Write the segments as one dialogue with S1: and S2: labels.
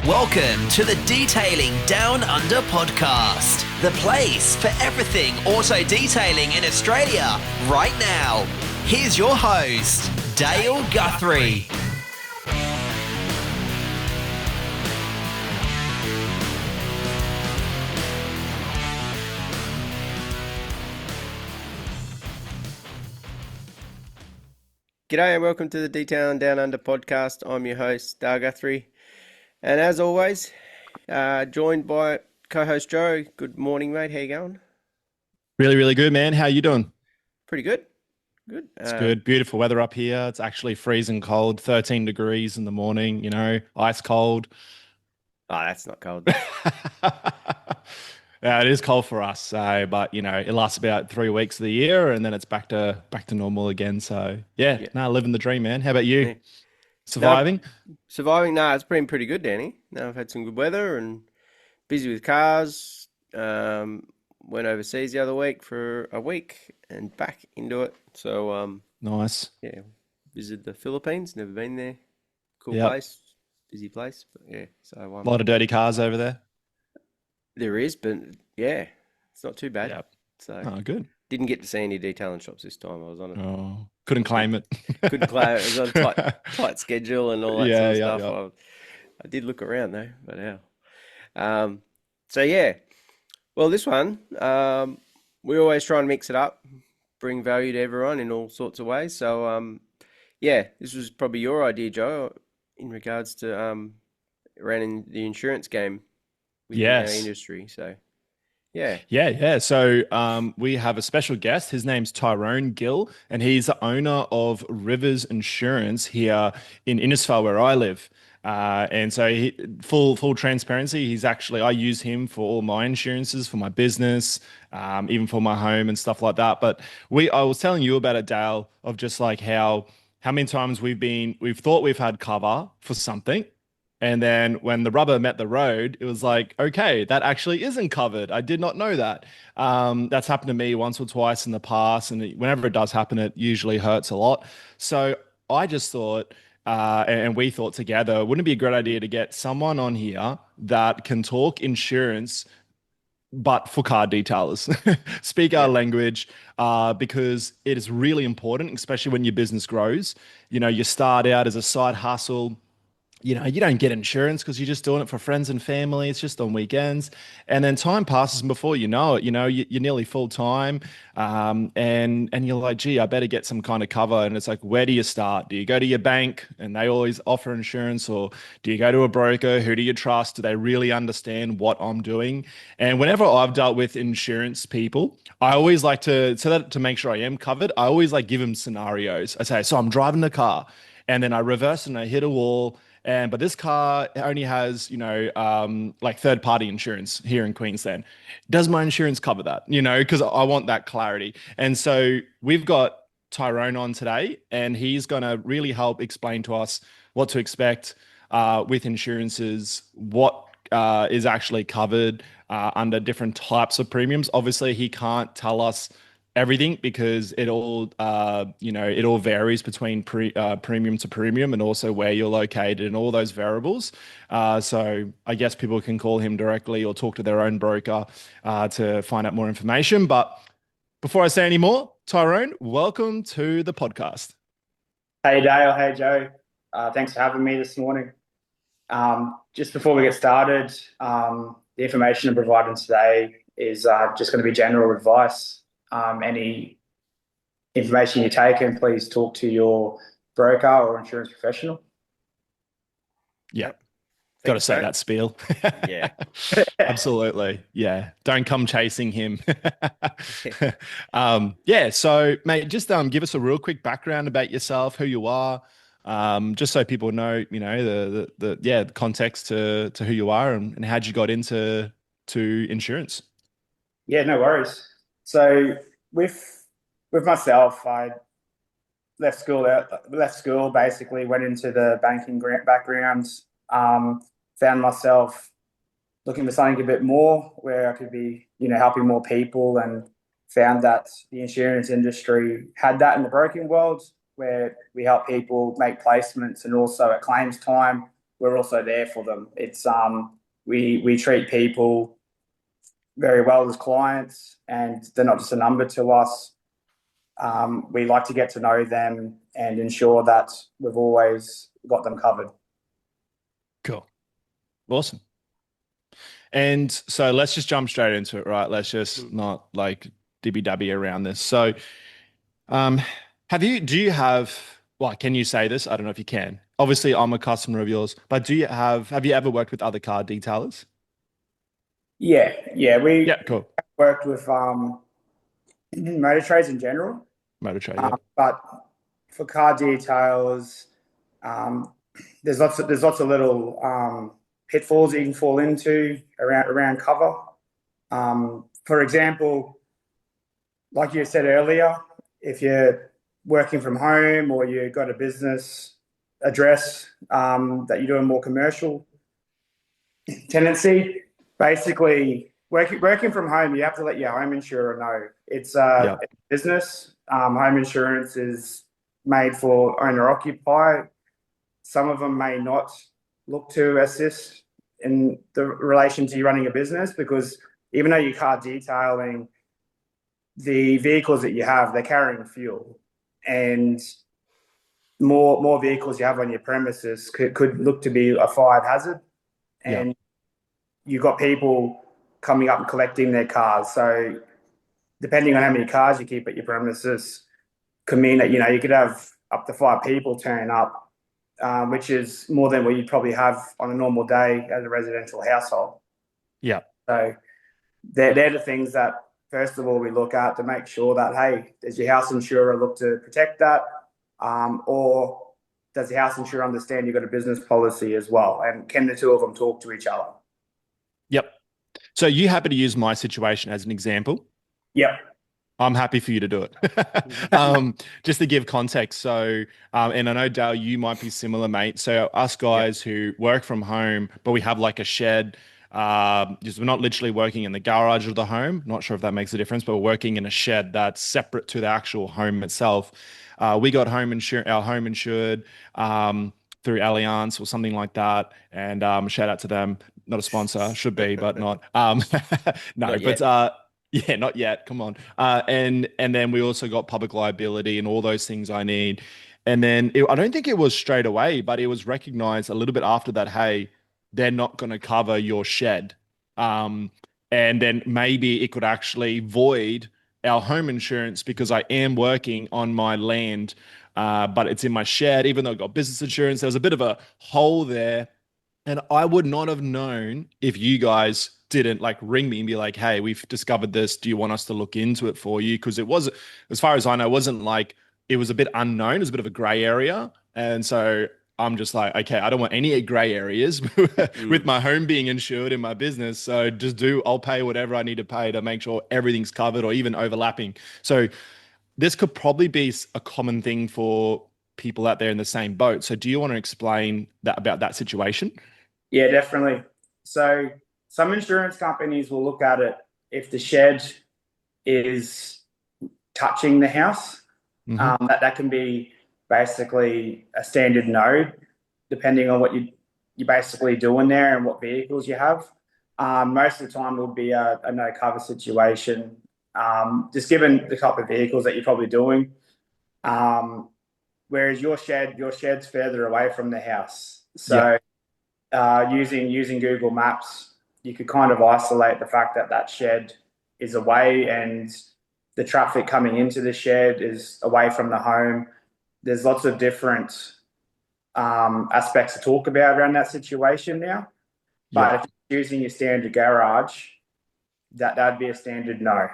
S1: Welcome to the Detailing Down Under podcast, the place for everything auto detailing in Australia right now. Here's your host, Dale Guthrie.
S2: G'day and welcome to the Detailing Down Under podcast. I'm your host, Dale Guthrie. And as always, joined by co-host Joe. Good morning, mate. How you going?
S3: Really, really good, man. How you doing?
S2: Pretty good. Good.
S3: It's good. Beautiful weather up here. It's actually freezing cold, 13 degrees in the morning, ice cold.
S2: Oh, that's not cold.
S3: Yeah, it is cold for us. So, but it lasts about 3 weeks of the year and then it's back to normal again. So
S2: Yeah.
S3: living the dream, man. How about you?
S2: Yeah.
S3: Surviving?
S2: Surviving? It's been pretty good, Danny. Now I've had some good weather and busy with cars. Went overseas the other week for a week and back into it. So,
S3: Nice.
S2: yeah, visited the Philippines. Never been there. Cool
S3: Yep.
S2: place. Busy place. But yeah, so
S3: A lot of dirty cars over there.
S2: there is, but yeah, it's not too bad.
S3: Yep.
S2: So
S3: Oh, good.
S2: didn't get to see any detailing shops this time. I was on
S3: Oh, couldn't claim it.
S2: couldn't claim it. It was on a tight schedule and all that
S3: Yeah,
S2: sort of
S3: yeah,
S2: stuff.
S3: yeah.
S2: I did look around though, but how? So yeah, well this one, we always try and mix it up, bring value to everyone in all sorts of ways. So yeah, this was probably your idea, Joe, in regards to running the insurance game within our
S3: Yes.
S2: industry. So yeah,
S3: Yeah. So we have a special guest. His name's Tyrone Gil, and he's the owner of Rivers Insurance here in Innisfail, where I live. And so, full transparency, I use him for all my insurances for my business, even for my home and stuff like that. But I was telling you about it, Dale, of just like how many times we've thought we've had cover for something. And then when the rubber met the road, it was like, okay, that actually isn't covered. I did not know that. That's happened to me once or twice in the past. And whenever it does happen, it usually hurts a lot. So I just thought, and we thought together, wouldn't it be a great idea to get someone on here that can talk insurance, but for car detailers, speak our
S2: yeah,
S3: language, because it is really important, especially when your business grows. You start out as a side hustle. You don't get insurance because you're just doing it for friends and family. It's just on weekends. And then time passes, and before you know it, you're nearly full time. And you're like, gee, I better get some kind of cover. And it's like, where do you start? Do you go to your bank and they always offer insurance? Or do you go to a broker? Who do you trust? Do they really understand what I'm doing? And whenever I've dealt with insurance people, I always like to make sure I am covered, I always like give them scenarios. I say, so I'm driving the car and then I reverse and I hit a wall. But this car only has, like third party insurance here in Queensland. Does my insurance cover that? Because I want that clarity. And so we've got Tyrone on today, and he's going to really help explain to us what to expect with insurances, what is actually covered under different types of premiums. Obviously, he can't tell us everything because it all varies between premium to premium and also where you're located and all those variables. So I guess people can call him directly or talk to their own broker to find out more information. But before I say any more, Tyrone, welcome to the podcast.
S4: Hey Dale, hey Joe. Thanks for having me this morning. Just before we get started, the information I'm providing today is just going to be general advice. Any information you take in, please talk to your broker or insurance professional.
S3: Yeah. Got to say that spiel.
S2: yeah.
S3: Absolutely. Yeah. Don't come chasing him. Yeah. So, mate, just give us a real quick background about yourself, who you are, just so people know, the context to who you are and how you got into insurance.
S4: Yeah, no worries. So with myself, I left school, basically went into the banking background, found myself looking for something a bit more where I could be, helping more people, and found that the insurance industry had that in the broking world where we help people make placements, and also at claims time, we're also there for them. It's we treat people very well as clients, and they're not just a number to us. We like to get to know them and ensure that we've always got them covered.
S3: Cool. Awesome. And so let's just jump straight into it, right? Let's just not like dibby-dabby around this. So, um, do you have, well, can you say this? I don't know if you can. Obviously, I'm a customer of yours, but have you ever worked with other car detailers?
S4: Yeah, we
S3: Yeah, cool.
S4: worked with motor trades in general,
S3: Motor trade, yeah.
S4: but for car detailers, um, there's lots of little pitfalls that you can fall into around cover. For example, like you said earlier, if you're working from home or you've got a business address that you're doing more commercial tenancy, basically working from home, you have to let your home insurer know it's
S3: Yeah.
S4: a business. Home insurance is made for owner occupier. Some of them may not look to assist in the relation to you running a business, because even though you're car detailing, the vehicles that you have, they're carrying fuel, and more vehicles you have on your premises could look to be a fired hazard.
S3: Yeah.
S4: And you've got people coming up and collecting their cars. So depending on how many cars you keep at your premises, could mean that you could have up to 5 people turn up, which is more than what you'd probably have on a normal day as a residential household.
S3: Yeah.
S4: So they're the things that, first of all, we look at to make sure that, hey, does your house insurer look to protect that? Or does the house insurer understand you've got a business policy as well? And can the two of them talk to each other?
S3: Yep. So you happy to use my situation as an example?
S4: Yep.
S3: I'm happy for you to do it. Just to give context. So, and I know Dale, you might be similar, mate. So us guys who work from home, but we have like a shed, just we're not literally working in the garage of the home. Not sure if that makes a difference, but we're working in a shed that's separate to the actual home itself. We got our home insured, through Allianz or something like that. And, shout out to them. Not a sponsor, should be, but not. No,
S2: Not
S3: but,
S2: yet.
S3: yeah, not yet. Come on. And then we also got public liability and all those things I need. And then I don't think it was straight away, but it was recognized a little bit after that. Hey, they're not going to cover your shed. Um, and then maybe it could actually void our home insurance because I am working on my land, but it's in my shed, even though I got business insurance. There was a bit of a hole there, and I would not have known if you guys didn't like ring me and be like, hey, we've discovered this. Do you want us to look into it for you? Because it was, as far as I know, it wasn't like it was a bit unknown. It was a bit of a gray area. And so I'm just like, okay, I don't want any gray areas with my home being insured in my business. So I'll pay whatever I need to pay to make sure everything's covered or even overlapping. So this could probably be a common thing for people out there in the same boat. So do you want to explain that about that situation?
S4: Yeah, definitely. So some insurance companies will look at it if the shed is touching the house.
S3: Mm-hmm.
S4: That can be basically a standard no, depending on what you're basically doing there and what vehicles you have. Most of the time, it will be a no cover situation, just given the type of vehicles that you're probably doing. Whereas your shed's further away from the house.
S3: Yeah.
S4: So using Google Maps, you could kind of isolate the fact that that shed is away, and the traffic coming into the shed is away from the home. There's lots of different aspects to talk about around that situation now. But
S3: Yeah.
S4: if you're using your standard garage, that'd be a standard no.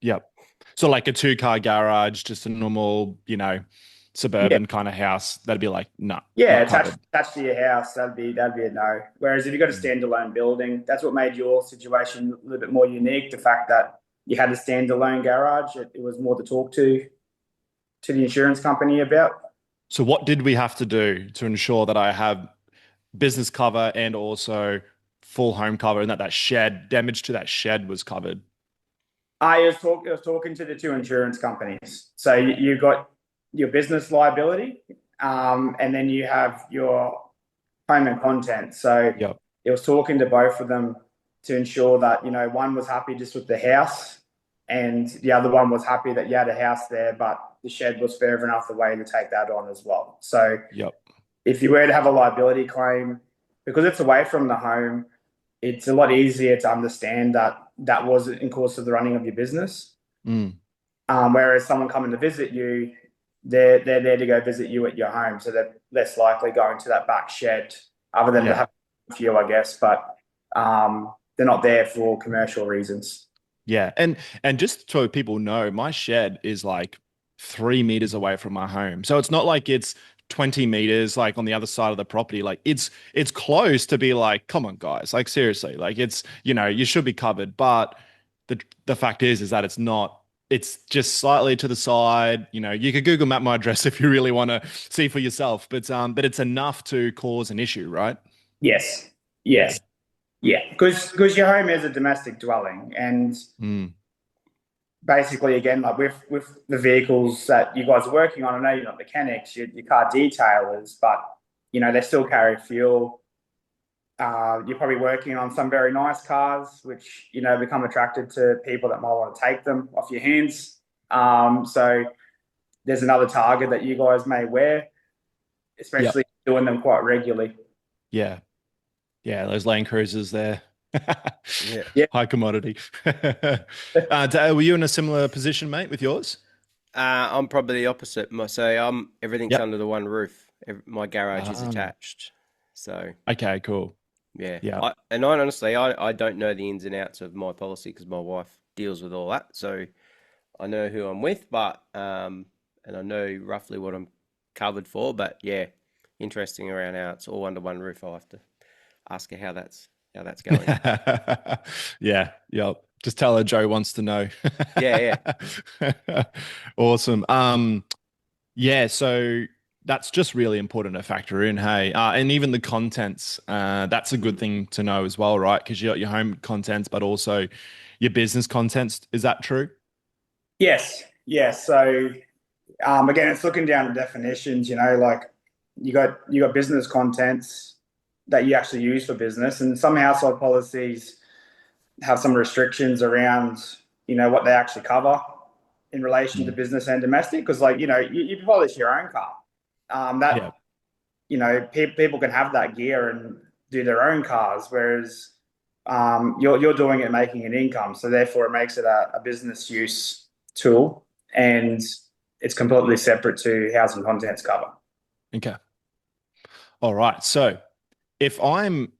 S3: Yep. So like a two-car garage, just a normal,
S4: Yeah,
S3: suburban kind of house, that'd be like, no,
S4: yeah,
S3: not
S4: attached
S3: covered.
S4: attached to your house, that'd be a no. Whereas if you've got a
S3: Mm.
S4: standalone building, that's what made your situation a little bit more unique. The fact that you had a standalone garage, it was more to talk to the insurance company about.
S3: So what did we have to do to ensure that I have business cover and also full home cover and that shed damage to that shed was covered?
S4: I was talking to the two insurance companies. So you've got your business liability, and then you have your home and content. So
S3: Yep.
S4: it was talking to both of them to ensure that, one was happy just with the house and the other one was happy that you had a house there, but the shed was further enough away to take that on as well. So
S3: Yep.
S4: if you were to have a liability claim, because it's away from the home, it's a lot easier to understand that that was in course of the running of your business.
S3: Mm.
S4: Whereas someone coming to visit you, they're there to go visit you at your home, so they're less likely going to that back shed, other than to have a few, I guess. But they're not there for commercial reasons.
S3: Yeah. And just so people know, my shed is like 3 meters away from my home. So it's not like it's 20 meters like on the other side of the property. Like it's close to be like, come on, guys. Like seriously, like it's, you should be covered. But the fact is that it's not, it's just slightly to the side. You could Google map my address if you really want to see for yourself. But it's enough to cause an issue, right?
S4: Yes. Yes. Yeah. Because your home is a domestic dwelling, and
S3: Mm.
S4: basically, again, like with the vehicles that you guys are working on, I know you're not mechanics, you're car detailers, but they still carry fuel. You're probably working on some very nice cars, which become attracted to people that might want to take them off your hands. So there's another target that you guys may wear,
S3: Yep.
S4: especially doing them quite regularly.
S3: Yeah. Yeah. Those Land Cruisers there.
S2: Yeah.
S4: Yeah.
S3: High commodity. Were you in a similar position, mate, with yours?
S2: I'm probably the opposite. So everything's
S3: Yep.
S2: under the one roof. My garage is
S3: Um,
S2: attached. So
S3: okay, cool.
S2: yeah,
S3: Yeah.
S2: I don't know the ins and outs of my policy because my wife deals with all that. So I know who I'm with, but and I know roughly what I'm covered for. But yeah, interesting around how it's all under one roof. I'll have to ask her how that's going.
S3: Yeah. Yep. Just tell her Joe wants to know.
S2: Yeah,
S3: Awesome. Yeah, so that's just really important to factor in, hey. And even the contents, that's a good thing to know as well, right? Because you got your home contents, but also your business contents. Is that true?
S4: Yes. Yes. So again, it's looking down the definitions. Like you got business contents that you actually use for business, and some household policies have some restrictions around what they actually cover in relation to
S3: Mm.
S4: business and domestic. Because you polish your own car,
S3: Yeah.
S4: that people can have that gear and do their own cars, whereas you're doing it making an income, so therefore it makes it a business use tool, and it's completely separate to housing contents cover.
S3: Okay. All right. So if I'm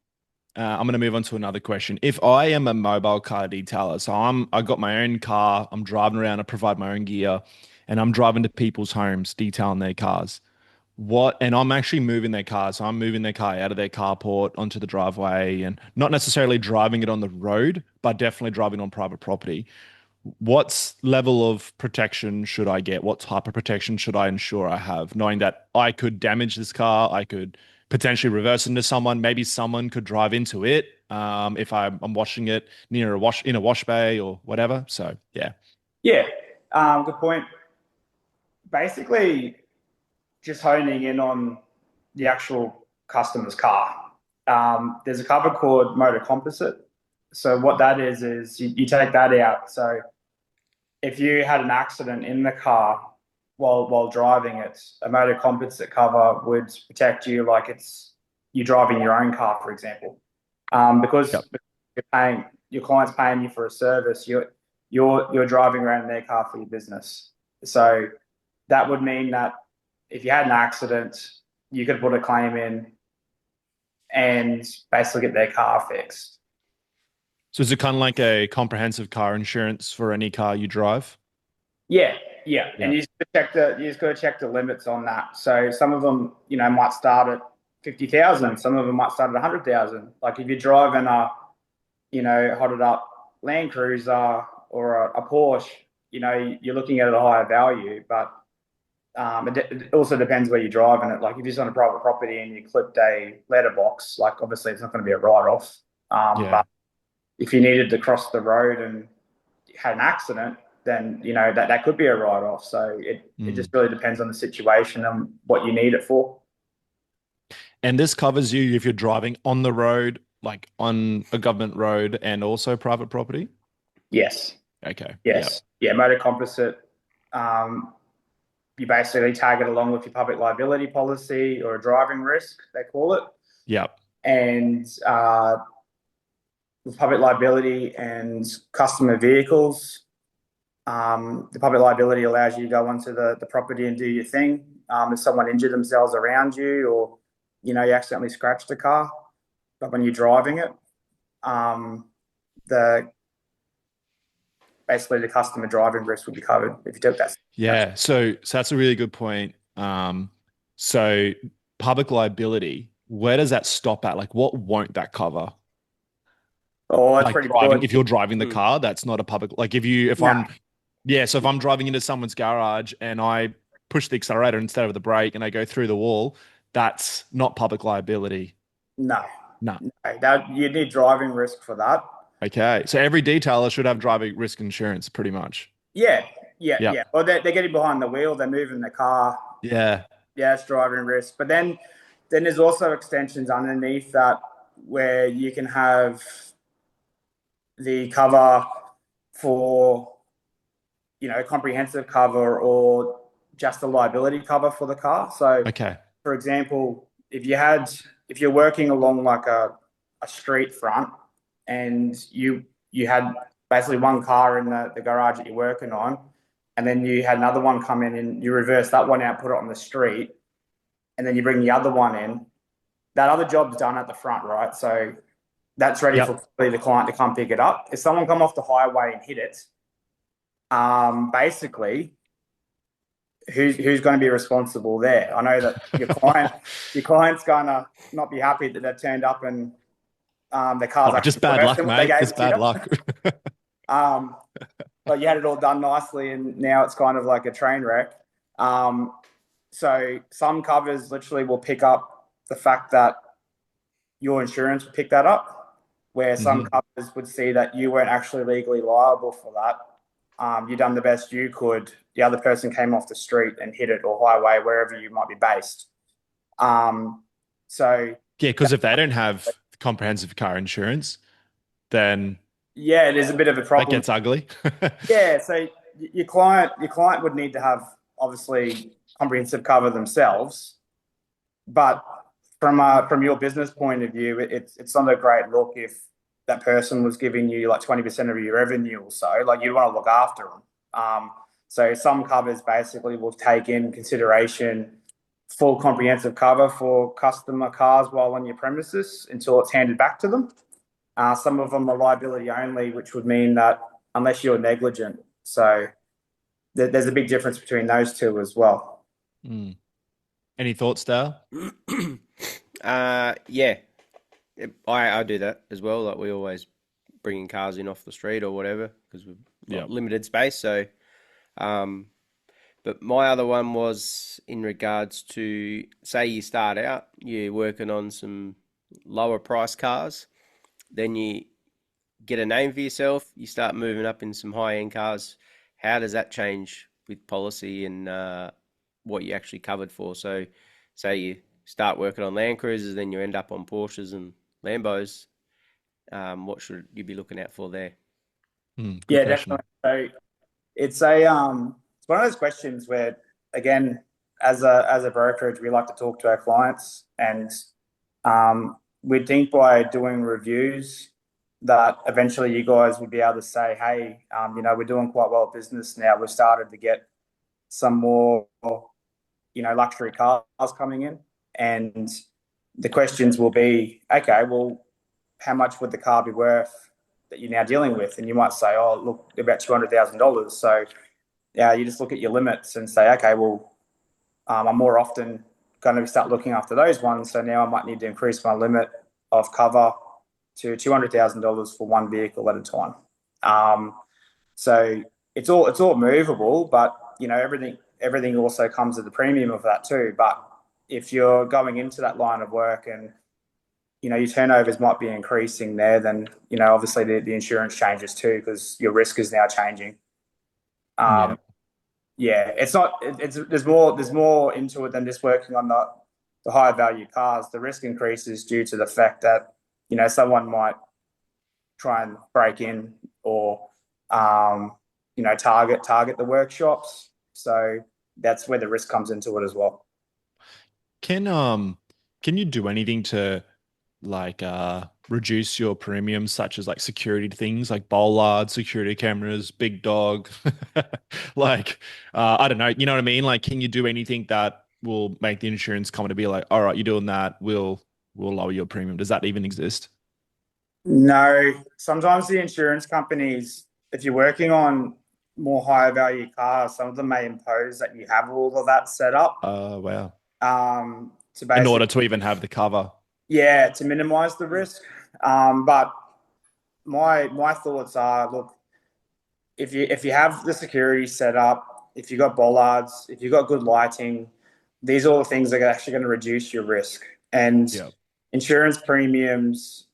S3: going to move on to another question. If I am a mobile car detailer, so I got my own car, I'm driving around, I provide my own gear, and I'm driving to people's homes, detailing their cars. And I'm actually moving their car. So I'm moving their car out of their carport onto the driveway and not necessarily driving it on the road, but definitely driving on private property. What level of protection should I get? What type of protection should I ensure I have, knowing that I could damage this car, I could potentially reverse into someone, maybe someone could drive into it if I'm washing it near a wash bay or whatever. So yeah.
S4: Yeah, good point. Basically, just honing in on the actual customer's car. There's a cover called motor composite. So what that is you take that out. So if you had an accident in the car while driving it, a motor composite cover would protect you like it's you driving your own car, for example.
S3: Yep.
S4: Because your client's paying you for a service, you're driving around in their car for your business. So that would mean that if you had an accident, you could put a claim in and basically get their car fixed.
S3: So is it kind of like a comprehensive car insurance for any car you drive?
S4: Yeah, yeah,
S3: Yeah.
S4: and you just got to check the limits on that. So some of them, might start at 50,000. Some of them might start at 100,000. Like if you're driving a, hotted up Land Cruiser or a Porsche, you're looking at a higher value. But it also depends where you're driving it. Like if you're just on a private property and you clipped a letterbox, like obviously it's not going to be a write-off.
S3: Yeah.
S4: But if you needed to cross the road and had an accident, then that could be a write-off. So it
S3: Mm.
S4: just really depends on the situation and what you need it for.
S3: And this covers you if you're driving on the road, like on a government road and also private property?
S4: Yes.
S3: Okay. Yep.
S4: Yes. Yeah, motor composite. You basically tag it along with your public liability policy or a driving risk, they call it.
S3: Yep.
S4: And with public liability and customer vehicles, the public liability allows you to go onto the property and do your thing. If someone injured themselves around you, or you accidentally scratched the car, but when you're driving it, the basically the customer driving risk would be covered if you took that.
S3: Yeah. So that's a really good point. So public liability, where does that stop at? Like, what won't that cover?
S4: Oh, that's
S3: Like
S4: pretty
S3: driving,
S4: broad.
S3: if you're driving the
S2: Mm.
S3: car, that's not a public, like
S4: Nah.
S3: so if I'm driving into someone's garage and I push the accelerator instead of the brake and I go through the wall, that's not public liability.
S4: No,
S3: No.
S4: that you need driving risk for that.
S3: Okay. So every detailer should have driving risk insurance pretty much.
S4: Yeah,
S3: Yep.
S4: yeah. Well, they're getting behind the wheel, they're moving the car.
S3: Yeah.
S4: Yeah, it's driving risk. But then there's also extensions underneath that where you can have the cover for, comprehensive cover or just a liability cover for the car. So,
S3: Okay.
S4: for example, if you're working along like a street front and you had basically one car in the garage that you're working on, and then you had another one come in and you reverse that one out, put it on the street, and then you bring the other one in, that other job's done at the front, right? So that's ready
S3: Yep.
S4: for the client to come pick it up. If someone come off the highway and hit it, basically, who's going to be responsible there? I know that your client's going to not be happy that they turned up and the car's
S3: Oh, just
S4: actually
S3: bad
S4: worse
S3: luck,
S4: than what they
S3: mate.
S4: gave
S3: Just
S4: it
S3: bad
S4: to you.
S3: luck.
S4: But you had it all done nicely, and now it's kind of like a train wreck. So some covers literally will pick up the fact that your insurance would pick that up, where some covers would see that you weren't actually legally liable for that. You done the best you could. The other person came off the street and hit it, or highway, wherever you might be based. So
S3: Yeah, because if they don't have comprehensive car insurance, then
S4: yeah, it is a bit of a
S3: that
S4: problem.
S3: gets ugly.
S4: Yeah, so your client would need to have obviously comprehensive cover themselves, but from your business point of view, it's not a great look if that person was giving you like 20% of your revenue or so. Like you want to look after them. So some covers basically will take in consideration full comprehensive cover for customer cars while on your premises until it's handed back to them. Some of them are liability only, which would mean that unless you're negligent. So there's a big difference between those two as well.
S3: Mm. Any thoughts, Dale?
S2: Yeah, I do that as well. Like we always bringing cars in off the street or whatever because we've got limited space. So, but my other one was in regards to say you start out, you're working on some lower price cars, then you get a name for yourself, you start moving up in some high end cars. How does that change with policy and what you actually covered for? So, say you start working on Land Cruisers, then you end up on Porsches and Lambos. What should you be looking out for there?
S3: Good
S4: Yeah,
S3: question.
S4: definitely. So it's it's one of those questions where, again, as a brokerage, we like to talk to our clients, and we'd think by doing reviews that eventually you guys would be able to say, hey, we're doing quite well business now. We've started to get some more, luxury cars coming in, and the questions will be, okay, well, how much would the car be worth that you're now dealing with? And you might say, oh, look, about $200,000. So yeah, you just look at your limits and say, okay, well, I'm more often going to start looking after those ones. So now I might need to increase my limit of cover to $200,000 for one vehicle at a time. So it's all movable, but everything also comes at the premium of that too. But if you're going into that line of work and your turnovers might be increasing there, then obviously the insurance changes too because your risk is now changing. Yeah, it's not. There's more into it than just working on the the higher value cars, the risk increases due to the fact that, someone might try and break in or, target the workshops. So that's where the risk comes into it as well.
S3: Can you do anything to like reduce your premiums, such as like security things like bollard, security cameras, big dog? Like I don't know, you know what I mean? Like, can you do anything that will make the insurance company be like, all right, you're doing that, we'll lower your premium? Does that even exist?
S4: No, sometimes the insurance companies, if you're working on more higher value cars, some of them may impose that you have all of that set up.
S3: Wow.
S4: To
S3: In
S4: basically,
S3: order to even have the cover.
S4: yeah, to minimize the risk. But my thoughts are, look, if you have the security set up, if you've got bollards, if you've got good lighting, these are all the things that are actually going to reduce your risk. And
S3: Yeah.
S4: insurance premiums,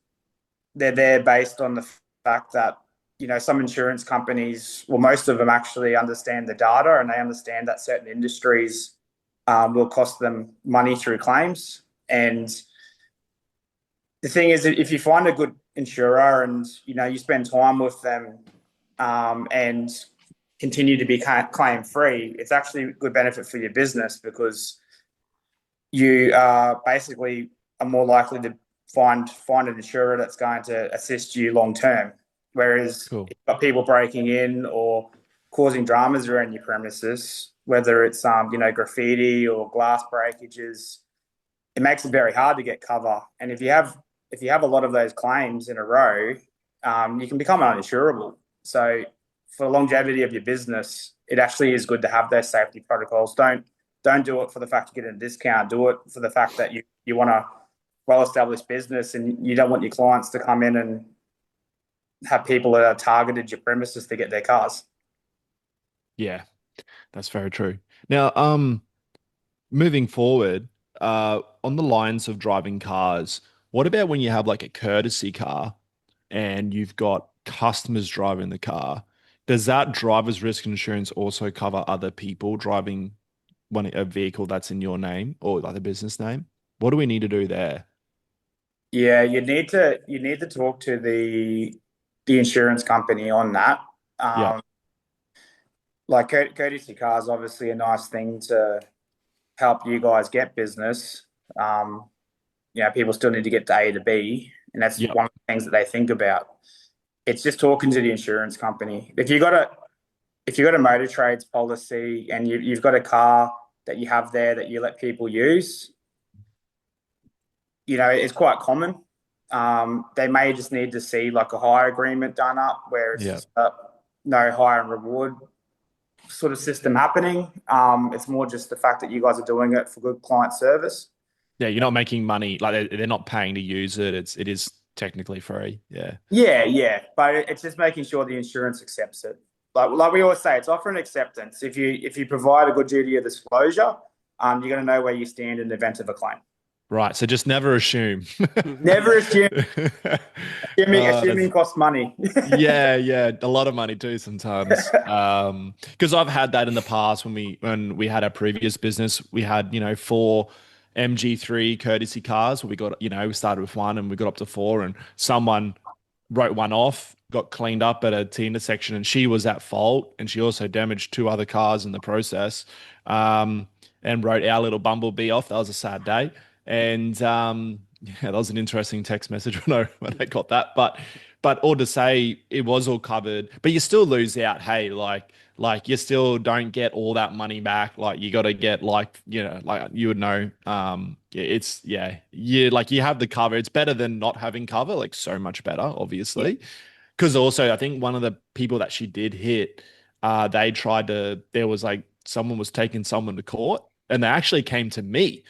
S4: they're there based on the fact that, some insurance companies, well, most of them actually understand the data, and they understand that certain industries will cost them money through claims. And the thing is, if you find a good insurer and, you spend time with them, and continue to be claim free, it's actually a good benefit for your business, because you basically are more likely to find an insurer that's going to assist you long term. Whereas
S3: Cool.
S4: if you've got people breaking in or causing dramas around your premises, whether it's graffiti or glass breakages, it makes it very hard to get cover. And if you have a lot of those claims in a row, you can become uninsurable. So for the longevity of your business, it actually is good to have those safety protocols. Don't do it for the fact you get a discount. Do it for the fact that you want a well-established business, and you don't want your clients to come in and have people that are targeted your premises to get their cars.
S3: Yeah, that's very true. Now, moving forward, on the lines of driving cars, what about when you have like a courtesy car and you've got customers driving the car? Does that driver's risk insurance also cover other people driving a vehicle that's in your name or like a business name? What do we need to do there?
S4: Yeah, you need to talk to the insurance company on that.
S3: Yeah,
S4: Um, like courtesy car is obviously a nice thing to help you guys get business. Um, people still need to get to A to B, and that's
S3: yeah,
S4: one of the things that they think about. It's just talking to the insurance company. If you got a motor trades policy and you've got a car that you have there that you let people use, it's quite common. They may just need to see like a hire agreement done up where it's
S3: yeah.
S4: just no hire and reward sort of system happening. It's more just the fact that you guys are doing it for good client service.
S3: Yeah, you're not making money. Like they're not paying to use it. It is technically free. Yeah.
S4: Yeah, yeah, but it's just making sure the insurance accepts it. Like we always say, it's offering acceptance. If you provide a good duty of disclosure, you're going to know where you stand in the event of a claim.
S3: Right. So just never assume.
S4: Never assume. Assuming
S3: That's
S4: costs money.
S3: yeah, yeah, a lot of money too sometimes. Because I've had that in the past when we had our previous business, we had, four MG3 courtesy cars where we got, we started with one and we got up to four, and someone wrote one off, got cleaned up at a T intersection, and she was at fault, and she also damaged two other cars in the process. And wrote our little bumblebee off. That was a sad day. And yeah, that was an interesting text message when I got that. But all to say, it was all covered, but you still lose out. Hey, like you still don't get all that money back. Like you got to get like like you would know. Yeah, you have the cover. It's better than not having cover. Like so much better,
S4: Yeah.
S3: obviously. Because also, I think one of the people that she did hit, they tried to. There was like someone was taking someone to court, and they actually came to me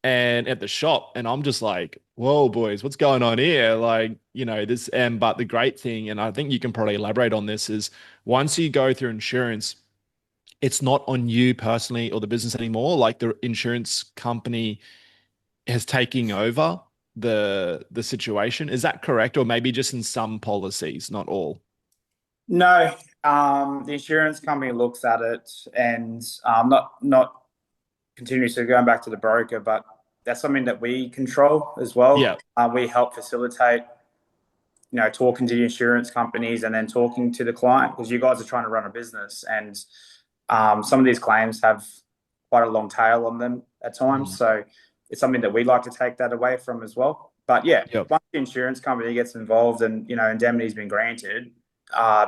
S3: and at the shop, and I'm just like, whoa, boys, what's going on here? Like, this. And but the great thing, and I think you can probably elaborate on this, is once you go through insurance, it's not on you personally or the business anymore. Like the insurance company has taken over the situation. Is that correct? Or maybe just in some policies, not all.
S4: No, the insurance company looks at it, and not continuously going back to the broker, but that's something that we control as well.
S3: Yeah.
S4: We help facilitate, talking to the insurance companies and then talking to the client, because you guys are trying to run a business, and some of these claims have quite a long tail on them at times. So it's something that we like to take that away from as well. But yeah,
S3: Yep.
S4: once the insurance company gets involved and, indemnity's been granted,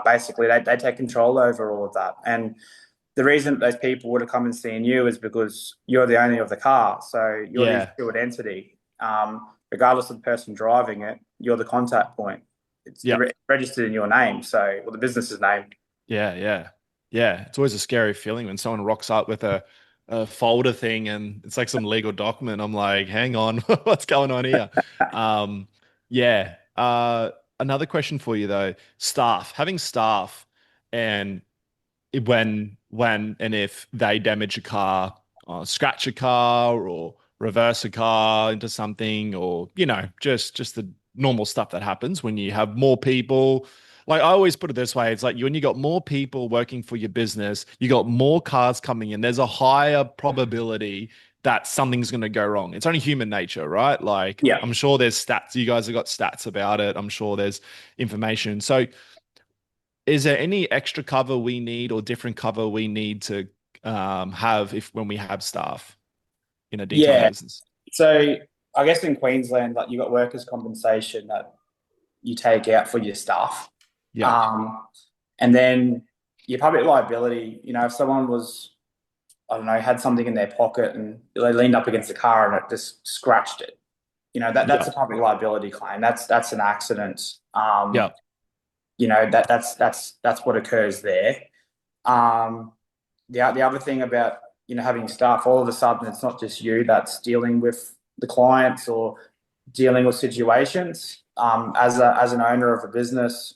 S4: basically they take control over all of that. And the reason those people would have come and seen you is because you're the owner of the car. So you're the
S3: Yeah.
S4: insured entity. Regardless of the person driving it, you're the contact point. It's
S3: Yeah.
S4: registered in your name, or the business's name.
S3: Yeah. It's always a scary feeling when someone rocks up with a folder thing and it's like some legal document. I'm like, hang on, what's going on here? Yeah. Another question for you though, having staff, and when and if they damage a car, scratch a car or reverse a car into something, or just the normal stuff that happens when you have more people. Like I always put it this way, it's like when you got more people working for your business, you got more cars coming in, there's a higher probability that something's going to go wrong. It's only human nature, right? Like
S4: Yeah.
S3: I'm sure there's stats, you guys have got stats about it, I'm sure there's information. So is there any extra cover we need or different cover we need to have when we have staff in a detailing
S4: Yeah.
S3: business?
S4: So I guess in Queensland, like, you got workers' compensation that you take out for your staff.
S3: Yeah.
S4: And then your public liability, if someone was, I don't know, had something in their pocket and they leaned up against the car and it just scratched it, that's a public liability claim. That's an accident.
S3: Yeah.
S4: That's what occurs there. The other thing about, having staff, all of a sudden it's not just you that's dealing with the clients or dealing with situations. As an owner of a business,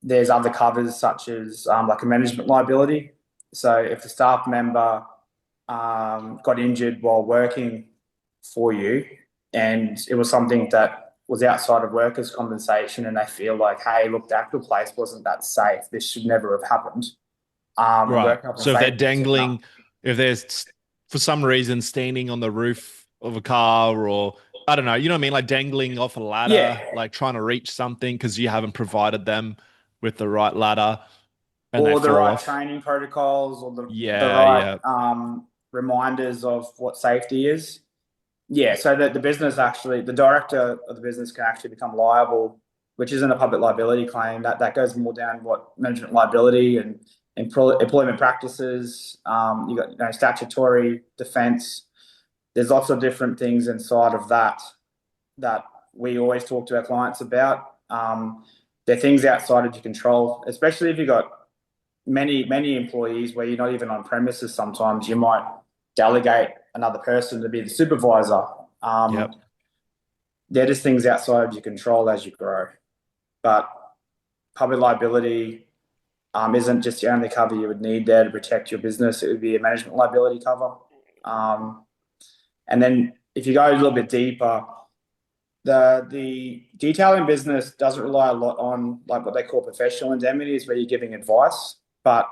S4: there's other covers such as like a management liability. So if the staff member got injured while working for you, and it was something that was outside of workers' compensation, and they feel like, hey, look, the actual place wasn't that safe, this should never have happened. And
S3: Right.
S4: work
S3: So if they're
S4: compensation,
S3: dangling, if they're for some reason standing on the roof of a car, or I don't know, you know what I mean? Like dangling off a ladder,
S4: yeah,
S3: like trying to reach something because you haven't provided them with the right ladder and they
S4: or the
S3: fall
S4: right
S3: off.
S4: training protocols, or the
S3: Yeah.
S4: right
S3: Yeah.
S4: reminders of what safety is. Yeah, so that the business actually, the director of the business can actually become liable, which isn't a public liability claim. That goes more down what management liability and employment practices. You got, statutory defence. There's lots of different things inside of that we always talk to our clients about. They're things outside of your control, especially if you've got many employees where you're not even on premises. Sometimes you might delegate another person to be the supervisor.
S3: Yep.
S4: They're just things outside of your control as you grow. But public liability isn't just the only cover you would need there to protect your business. It would be a management liability cover. And then if you go a little bit deeper, the detailing business doesn't rely a lot on like what they call professional indemnities, where you're giving advice. But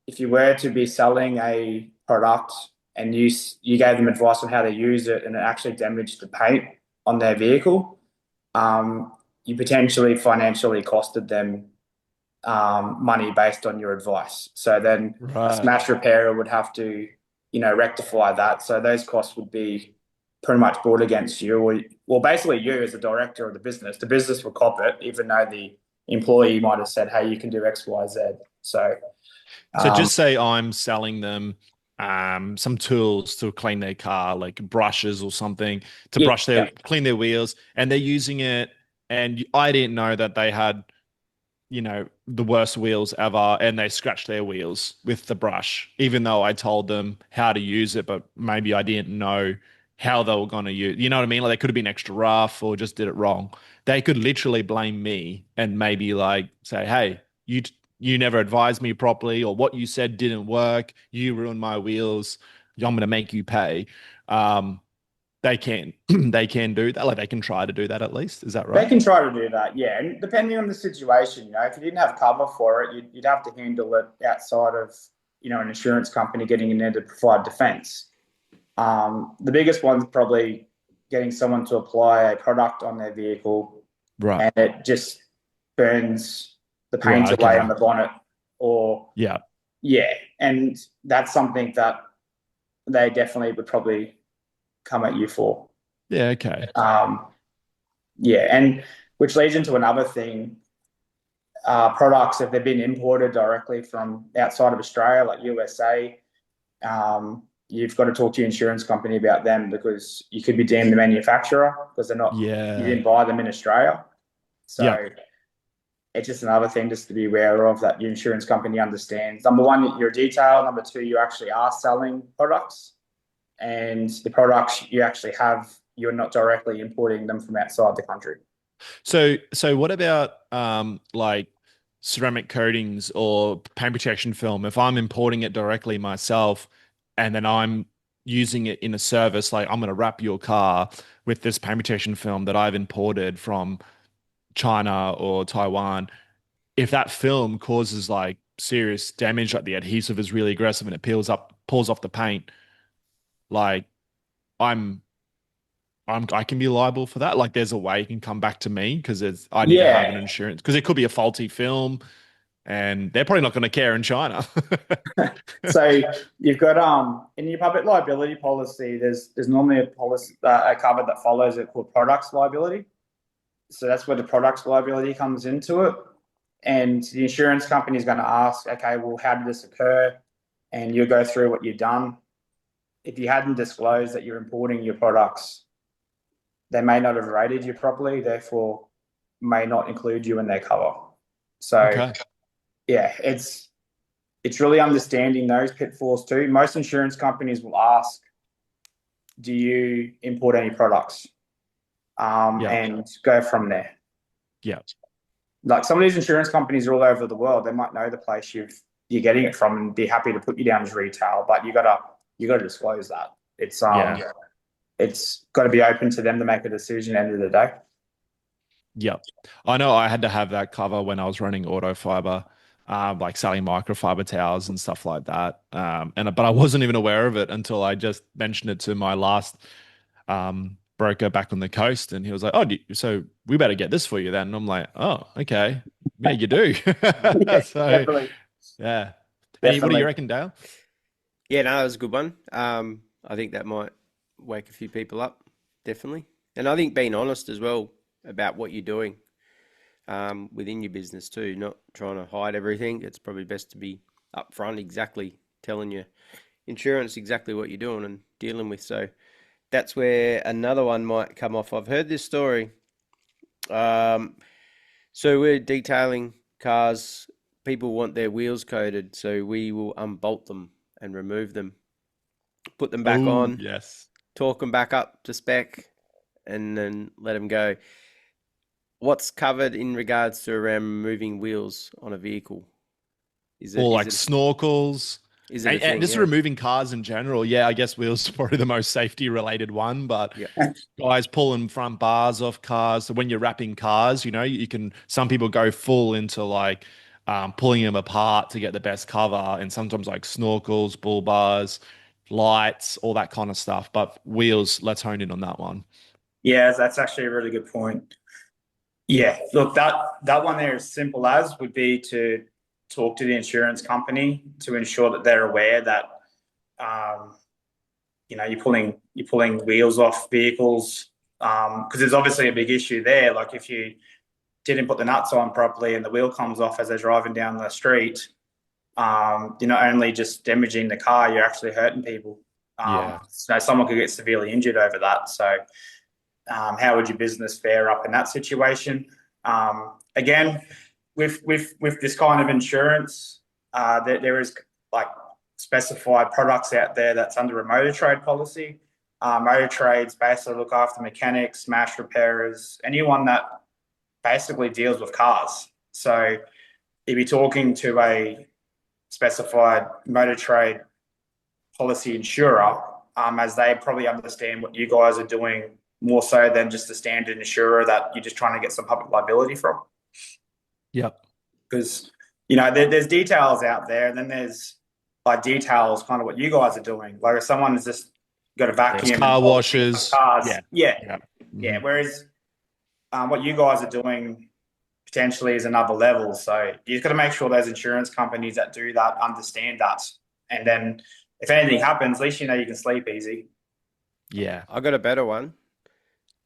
S4: if you were to be selling a product and you gave them advice on how to use it and it actually damaged the paint on their vehicle, you potentially financially costed them money based on your advice. So then a
S3: Right.
S4: smash repairer would have to, rectify that. So those costs would be pretty much brought against you, or well, basically you as the director of the business. The business will cop it, even though the employee might have said, "Hey, you can do X, Y, Z." So,
S3: So just say I'm selling them some tools to clean their car, like brushes or something to
S4: yeah,
S3: clean their wheels, and they're using it. And I didn't know that they had, the worst wheels ever, and they scratched their wheels with the brush, even though I told them how to use it, but maybe I didn't know how they were going to use. You know what I mean? Like they could have been extra rough or just did it wrong. They could literally blame me and maybe like say, "Hey, you never advised me properly, or what you said didn't work. You ruined my wheels. I'm going to make you pay." They can they can do that. Like they can try to do that at least. Is that
S4: they
S3: right?
S4: can try to do that. Yeah, and depending on the situation, if you didn't have cover for it, you'd have to handle it outside of, an insurance company getting in there to provide defence. The biggest one's probably getting someone to apply a product on their vehicle
S3: Right.
S4: and it just burns the paint
S3: Right.
S4: away
S3: Okay.
S4: on the bonnet, or
S3: Yeah.
S4: yeah, and that's something that they definitely would probably come at you for.
S3: Yeah. Okay.
S4: Um, yeah, and which leads into another thing. Products, if they've been imported directly from outside of Australia, like USA, you've got to talk to your insurance company about them because you could be deemed the manufacturer because they're not, you
S3: Yeah.
S4: didn't buy them in Australia.
S3: Yeah.
S4: So it's just another thing just to be aware of, that your insurance company understands. Number one, you're a detail. Number two, you actually are selling products, and the products you actually have, you're not directly importing them from outside the country.
S3: So what about like ceramic coatings or paint protection film? If I'm importing it directly myself and then I'm using it in a service, like I'm going to wrap your car with this paint protection film that I've imported from China or Taiwan, if that film causes like serious damage, like the adhesive is really aggressive and it pulls off the paint, like I'm I can be liable for that. Like, there's a way you can come back to me because I need to have an
S4: Yeah.
S3: insurance because it could be a faulty film, and they're probably not going to care in China.
S4: So you've got in your public liability policy, there's normally a policy, a cover that follows it called products liability. So that's where the products liability comes into it. And the insurance company is going to ask, okay, well, how did this occur? And you'll go through what you've done. If you hadn't disclosed that you're importing your products, they may not have rated you properly, therefore may not include you in their cover. So
S3: Okay.
S4: yeah, it's really understanding those pitfalls too. Most insurance companies will ask, do you import any products?
S3: Yeah.
S4: And go from there.
S3: Yeah.
S4: Like some of these insurance companies are all over the world. They might know the place you're getting it from and be happy to put you down as retail, but you gotta disclose that.
S3: Yeah.
S4: It's got to be open to them to make a decision at the end of the day.
S3: Yeah. I know I had to have that cover when I was running auto fiber, like selling microfiber towers and stuff like that. But I wasn't even aware of it until I just mentioned it to my last broker back on the coast, and he was like, "Oh, so we better get this for you then." And I'm like, "Oh, okay, yeah, you do."
S4: Yeah,
S3: So,
S4: definitely,
S3: yeah. What do you
S4: definitely.
S3: reckon, Dale?
S2: Yeah, no, that was a good one. I think that might wake a few people up, definitely. And I think being honest as well about what you're doing within your business too, not trying to hide everything. It's probably best to be upfront, exactly telling your insurance exactly what you're doing and dealing with. So that's where another one might come off. I've heard this story. Um, so we're detailing cars. People want their wheels coated, so we will unbolt them and remove them, put them back
S3: Oh,
S2: on,
S3: yes.
S2: torque them back up to spec, and then let them go. What's covered in regards to around removing wheels on a vehicle? Is it
S3: Or
S2: is
S3: like
S2: it
S3: snorkels.
S2: is it a
S3: And
S2: thing?
S3: just
S2: Yeah,
S3: removing cars in general. Yeah, I guess wheels are probably the most safety related one, but
S2: yeah,
S3: guys pulling front bars off cars. So when you're wrapping cars, you can, some people go full into like pulling them apart to get the best cover, and sometimes like snorkels, bull bars, lights, all that kind of stuff. But wheels, let's hone in on that one.
S4: Yeah, that's actually a really good point. Yeah, look, that one there, as simple as would be to talk to the insurance company to ensure that they're aware that um, you're pulling wheels off vehicles, because there's obviously a big issue there. Like if you didn't put the nuts on properly and the wheel comes off as they're driving down the street, you're not only just damaging the car, you're actually hurting people.
S3: Yeah.
S4: So someone could get severely injured over that. So how would your business fare up in that situation? Again, with this kind of insurance, there is like specified products out there that's under a motor trade policy. Motor trades basically look after mechanics, smash repairers, anyone that basically deals with cars. So if you're talking to a specified motor trade policy insurer, as they probably understand what you guys are doing more so than just a standard insurer that you're just trying to get some public liability from.
S3: Yep.
S4: Because, there's details out there, and then there's like details, kind of what you guys are doing. Like if someone is just got to
S3: There's
S4: vacuum and
S3: car
S4: polish things
S3: washes.
S4: on cars.
S3: Yeah.
S4: Yeah,
S3: Yeah.
S4: yeah.
S3: Mhm.
S4: Whereas what you guys are doing potentially is another level. So you've got to make sure those insurance companies that do that understand that. And then if anything happens, at least you know you can sleep easy.
S3: Yeah.
S2: I got a better one.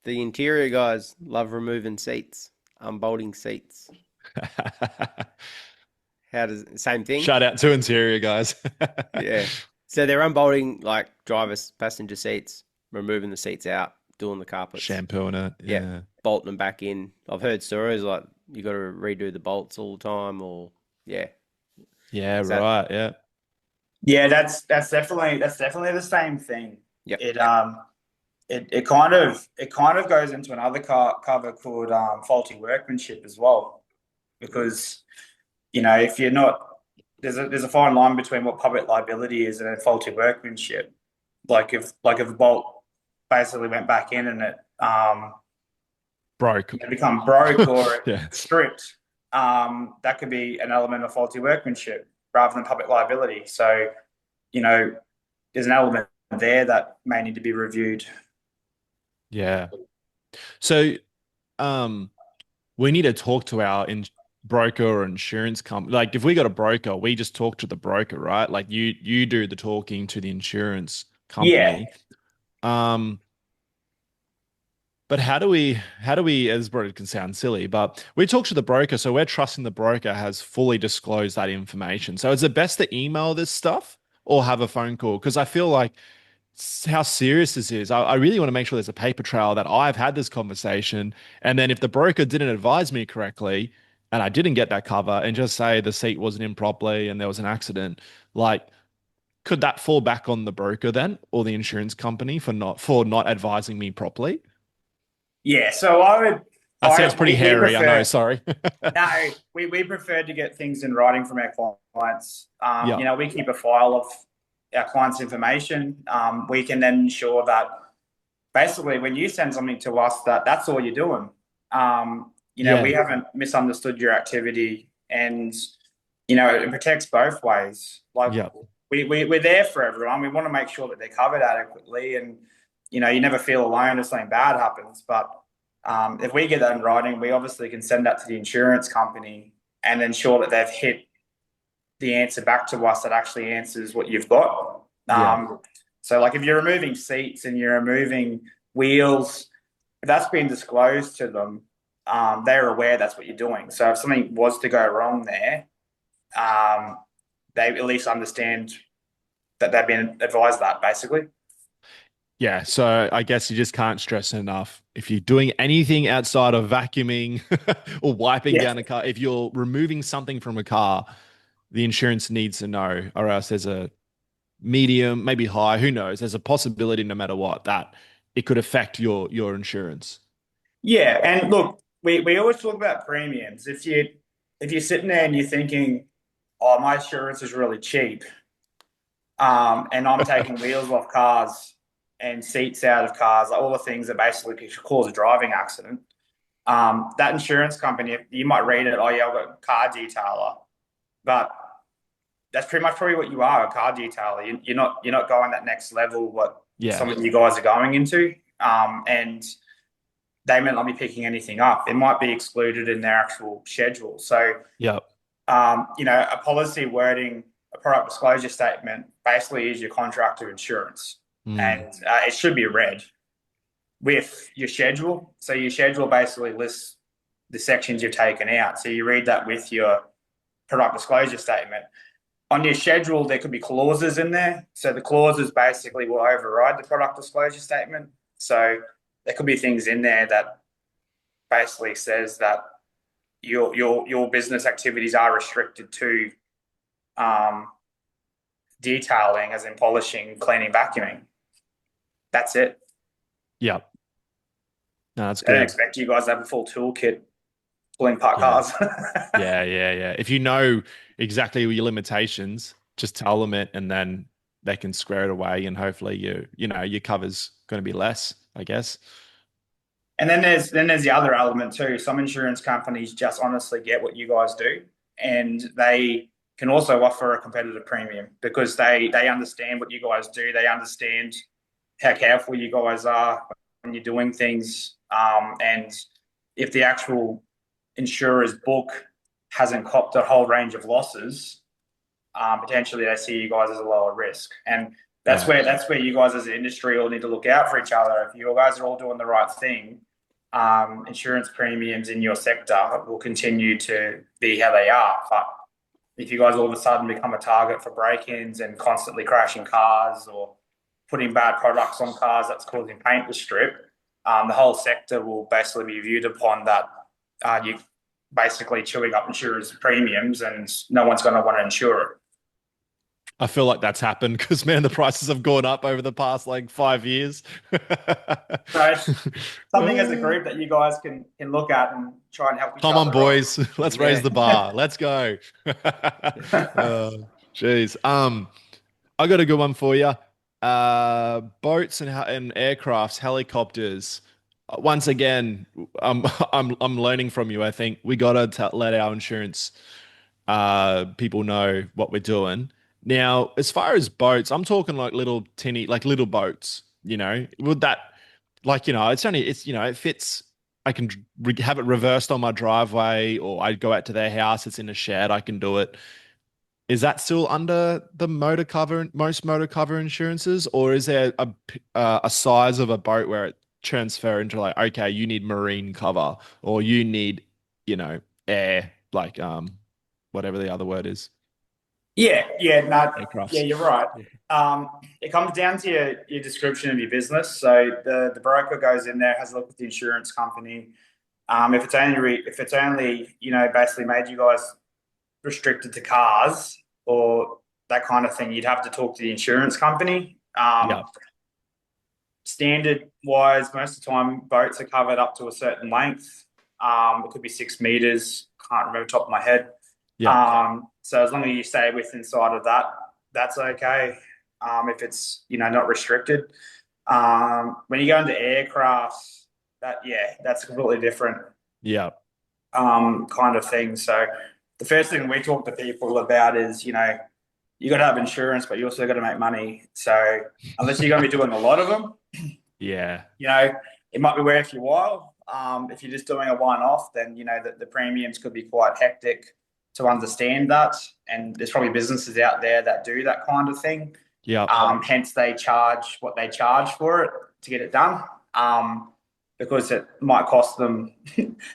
S2: The interior guys love removing seats, unbolting seats. How does same thing?
S3: Shout out to interior guys.
S2: Yeah. So they're unbolting like driver's passenger seats, removing the seats out, doing the carpets.
S3: Shampooing it.
S2: Yeah.
S3: Yeah.
S2: Bolting them back in. I've heard stories like you got to redo the bolts all the time, or yeah.
S3: Yeah,
S2: Is that?
S3: right. Yeah.
S4: Yeah, that's definitely the same thing.
S2: Yep.
S4: It kind of goes into another cover called faulty workmanship as well, because if you're not there's a fine line between what public liability is and then faulty workmanship. Like if a bolt basically went back in and it
S3: Broke.
S4: become broke or
S3: Yeah.
S4: stripped, that could be an element of faulty workmanship rather than public liability. So you know there's an element there that may need to be reviewed.
S3: Yeah. So, we need to talk to our broker or insurance company. Like, if we got a broker, we just talk to the broker, right? Like, you do the talking to the insurance
S4: Yeah,
S3: company. Um, but how do we, as broker, it can sound silly, but we talk to the broker, so we're trusting the broker has fully disclosed that information. So is it best to email this stuff or have a phone call? Because I feel like how serious this is. I really want to make sure there's a paper trail that I've had this conversation. And then if the broker didn't advise me correctly and I didn't get that cover and just say the seat wasn't in properly and there was an accident, like, could that fall back on the broker then or the insurance company for not advising me properly?
S4: yeah. So I would,
S3: That sounds pretty
S4: we
S3: hairy. I know.
S4: prefer.
S3: Sorry.
S4: No, we prefer to get things in writing from our clients.
S3: Yeah.
S4: We keep a file of our clients' information. We can then ensure that basically when you send something to us, that's all you're doing. We
S3: Yeah.
S4: haven't misunderstood your activity, and it protects both ways. Like
S3: Yeah.
S4: we're there for everyone. We want to make sure that they're covered adequately, and you never feel alone if something bad happens. But if we get that in writing, we obviously can send that to the insurance company and ensure that they've hit the answer back to us that actually answers what you've got.
S3: Yeah.
S4: So, like if you're removing seats and you're removing wheels, if that's been disclosed to them, they're aware that's what you're doing. So, if something was to go wrong there, they at least understand that they've been advised that basically.
S3: Yeah, so I guess you just can't stress enough. If you're doing anything outside of vacuuming or wiping
S4: Yeah.
S3: down a car, if you're removing something from a car, the insurance needs to know, or else there's a medium, maybe high, who knows? There's a possibility no matter what that it could affect your insurance.
S4: Yeah, and look, we always talk about premiums. If you're sitting there and you're thinking, "Oh, my insurance is really cheap," and I'm taking wheels off cars and seats out of cars, all the things that basically could cause a driving accident. That insurance company, you might read it, "Oh yeah, I've got a car detailer," but that's pretty much probably what you are, a car detailer. You're not going that next level what
S3: Yeah.
S4: some of you guys are going into, and they may not be picking anything up. It might be excluded in their actual schedule. So,
S3: Yep.
S4: a policy wording, a product disclosure statement basically is your contractor insurance.
S3: Mm.
S4: And it should be read with your schedule. So, your schedule basically lists the sections you've taken out. So, you read that with your product disclosure statement. On your schedule, there could be clauses in there. So, the clauses basically will override the product disclosure statement. So, there could be things in there that basically says that your business activities are restricted to detailing, as in polishing, cleaning, vacuuming. That's it.
S3: Yep. No, that's
S4: I don't
S3: good.
S4: expect you guys to have a full toolkit pulling apart
S3: Yeah.
S4: cars.
S3: Yeah. If you know exactly your limitations, just tell them it and then they can square it away and hopefully your cover's going to be less, I guess.
S4: And then there's the other element too. Some insurance companies just honestly get what you guys do, and they can also offer a competitive premium because they understand what you guys do. They understand how careful you guys are when you're doing things, and if the actual insurer's book hasn't copped a whole range of losses, potentially they see you guys as a lower risk. And
S3: Yeah.
S4: that's where you guys as an industry all need to look out for each other. If you guys are all doing the right thing, insurance premiums in your sector will continue to be how they are. But if you guys all of a sudden become a target for break-ins and constantly crashing cars or putting bad products on cars that's causing paint to strip, the whole sector will basically be viewed upon that you basically chewing up insurers' premiums, and no one's going to want to insure it.
S3: I feel like that's happened because, man, the prices have gone up over the past like 5 years.
S4: So it's something as a group that you guys can look at and try and help each
S3: Come on,
S4: other.
S3: boys. Let's raise
S2: Yeah.
S3: the bar. Let's go. Jeez. I got a good one for you. Boats and aircrafts, helicopters. Once again, I'm learning from you. I think we gotta let our insurance people know what we're doing. Now, as far as boats, I'm talking like little tinny, like little boats. Would that, like, it fits. I can have it reversed on my driveway, or I go out to their house. It's in a shed. I can do it. Is that still under the most motor cover insurances, or is there a size of a boat where it transfer into like, okay, you need marine cover, or you need, air, like whatever the other word is,
S4: No, yeah,
S3: aircrafts.
S4: you're right. It comes down to your description of your business. So the broker goes in there, has a look with the insurance company. If it's only basically made you guys restricted to cars or that kind of thing, you'd have to talk to the insurance company.
S3: Yeah,
S4: Standard wise, most of the time boats are covered up to a certain length. It could be 6 meters. Can't remember top of my head.
S3: yeah,
S4: So as long as you stay within inside of that, that's okay. If it's not restricted. When you go into aircrafts, that's completely different
S3: yeah,
S4: kind of thing. So the first thing we talk to people about is you got to have insurance, but you also got to make money. So unless you're going to be doing a lot of them,
S3: yeah,
S4: it might be worth your while. If you're just doing a one-off, then the premiums could be quite hectic to understand that. And there's probably businesses out there that do that kind of thing.
S3: yeah,
S4: Hence, they charge what they charge for it to get it done. Because it might cost them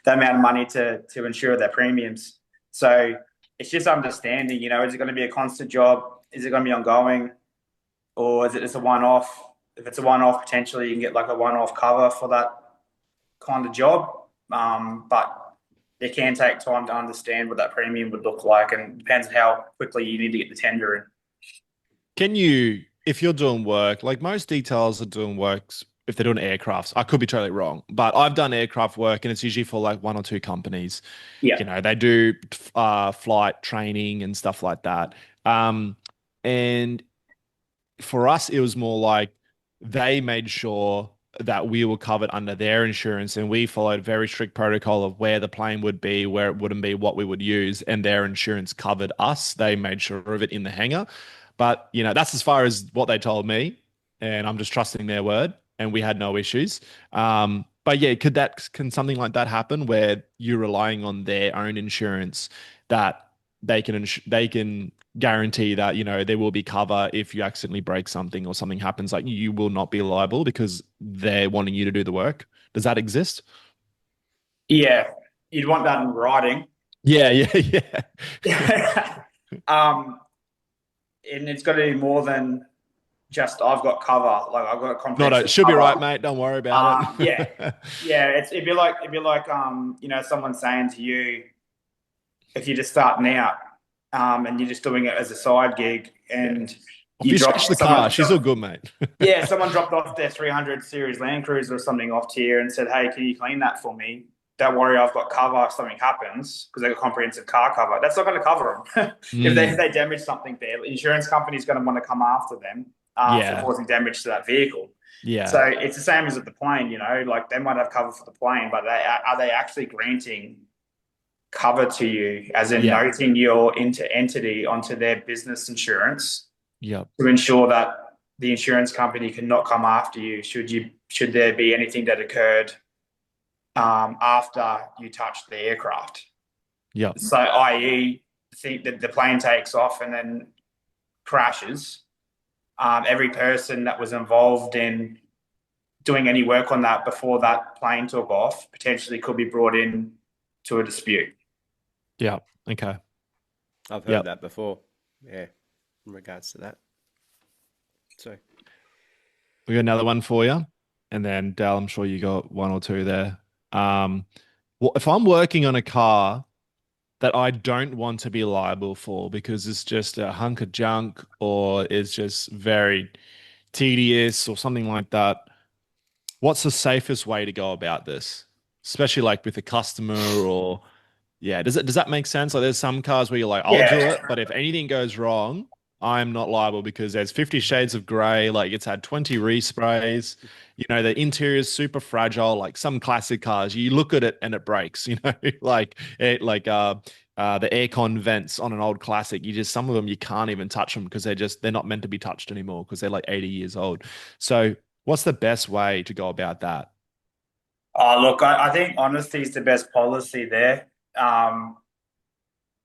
S4: that amount of money to insure their premiums. So it's just understanding, is it going to be a constant job? Is it going to be ongoing? Or is it just a one-off? If it's a one-off, potentially you can get like a one-off cover for that kind of job. But it can take time to understand what that premium would look like, and it depends on how quickly you need to get the tender in.
S3: Can you, if you're doing work, like most details are doing works, if they're doing aircrafts, I could be totally wrong, but I've done aircraft work and it's usually for like one or two companies.
S4: Yeah.
S3: They do flight training and stuff like that. And for us, it was more like they made sure that we were covered under their insurance, and we followed very strict protocol of where the plane would be, where it wouldn't be, what we would use, and their insurance covered us. They made sure of it in the hangar. But, that's as far as what they told me, and I'm just trusting their word, and we had no issues. But yeah, can something like that happen where you're relying on their own insurance that they can guarantee that there will be cover if you accidentally break something or something happens, like you will not be liable because they're wanting you to do the work? Does that exist?
S4: Yeah. You'd want that in writing.
S3: Yeah, yeah,
S4: Yeah. And it's got to be more than just I've got cover. Like I've got a comprehensive
S3: It should be
S4: cover.
S3: right, mate. Don't worry about
S4: Yeah,
S3: it.
S4: yeah. It'd be like someone saying to you, if you're just starting out, and you're just doing it as a side gig, and
S3: If you scratch the car, she's all good, mate.
S4: Yeah, someone dropped off their 300 series Land Cruiser or something off to you and said, "Hey, can you clean that for me? Don't worry, I've got cover if something happens because they've got comprehensive car cover." That's not going to cover them. If they damage something there, the insurance company is going to want to come after them for causing damage to that vehicle.
S3: Yeah.
S4: So it's the same as with the plane, like they might have cover for the plane, but are they actually granting cover to you, as in noting your entity onto their business insurance
S3: Yep.
S4: to ensure that the insurance company cannot come after you should there be anything that occurred after you touched the aircraft.
S3: Yeah.
S4: So, i.e., think that the plane takes off and then crashes. Every person that was involved in doing any work on that before that plane took off potentially could be brought in to a dispute.
S3: Yeah. Okay.
S2: I've heard
S3: Yep.
S2: that before. Yeah, in regards to that. So
S3: We got another one for you. And then Dale, I'm sure you got one or two there. Well, if I'm working on a car that I don't want to be liable for because it's just a hunk of junk or it's just very tedious or something like that, what's the safest way to go about this? Especially like with a customer or yeah, does that make sense? Like there's some cars where you're like, I'll do
S4: Yeah.
S3: it, but if anything goes wrong, I'm not liable because there's 50 shades of grey, like it's had 20 resprays. You know, the interior is super fragile, like some classic cars. You look at it and it breaks, you know, the aircon vents on an old classic. You just some of them you can't even touch them because they're not meant to be touched anymore because they're like 80 years old. So what's the best way to go about that?
S4: Oh, look, I think honesty is the best policy there.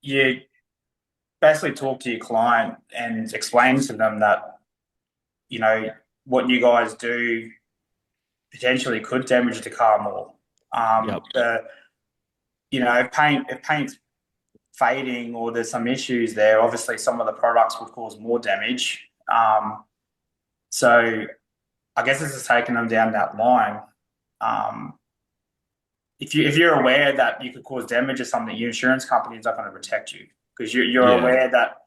S4: You basically talk to your client and explain to them that, you know, what you guys do potentially could damage the car more.
S3: Yep.
S4: If paint's fading or there's some issues there, obviously some of the products would cause more damage. So I guess this is taking them down that line. Um, if you're aware that you could cause damage or something, your insurance company is not going to protect you because you're
S3: Yeah.
S4: aware that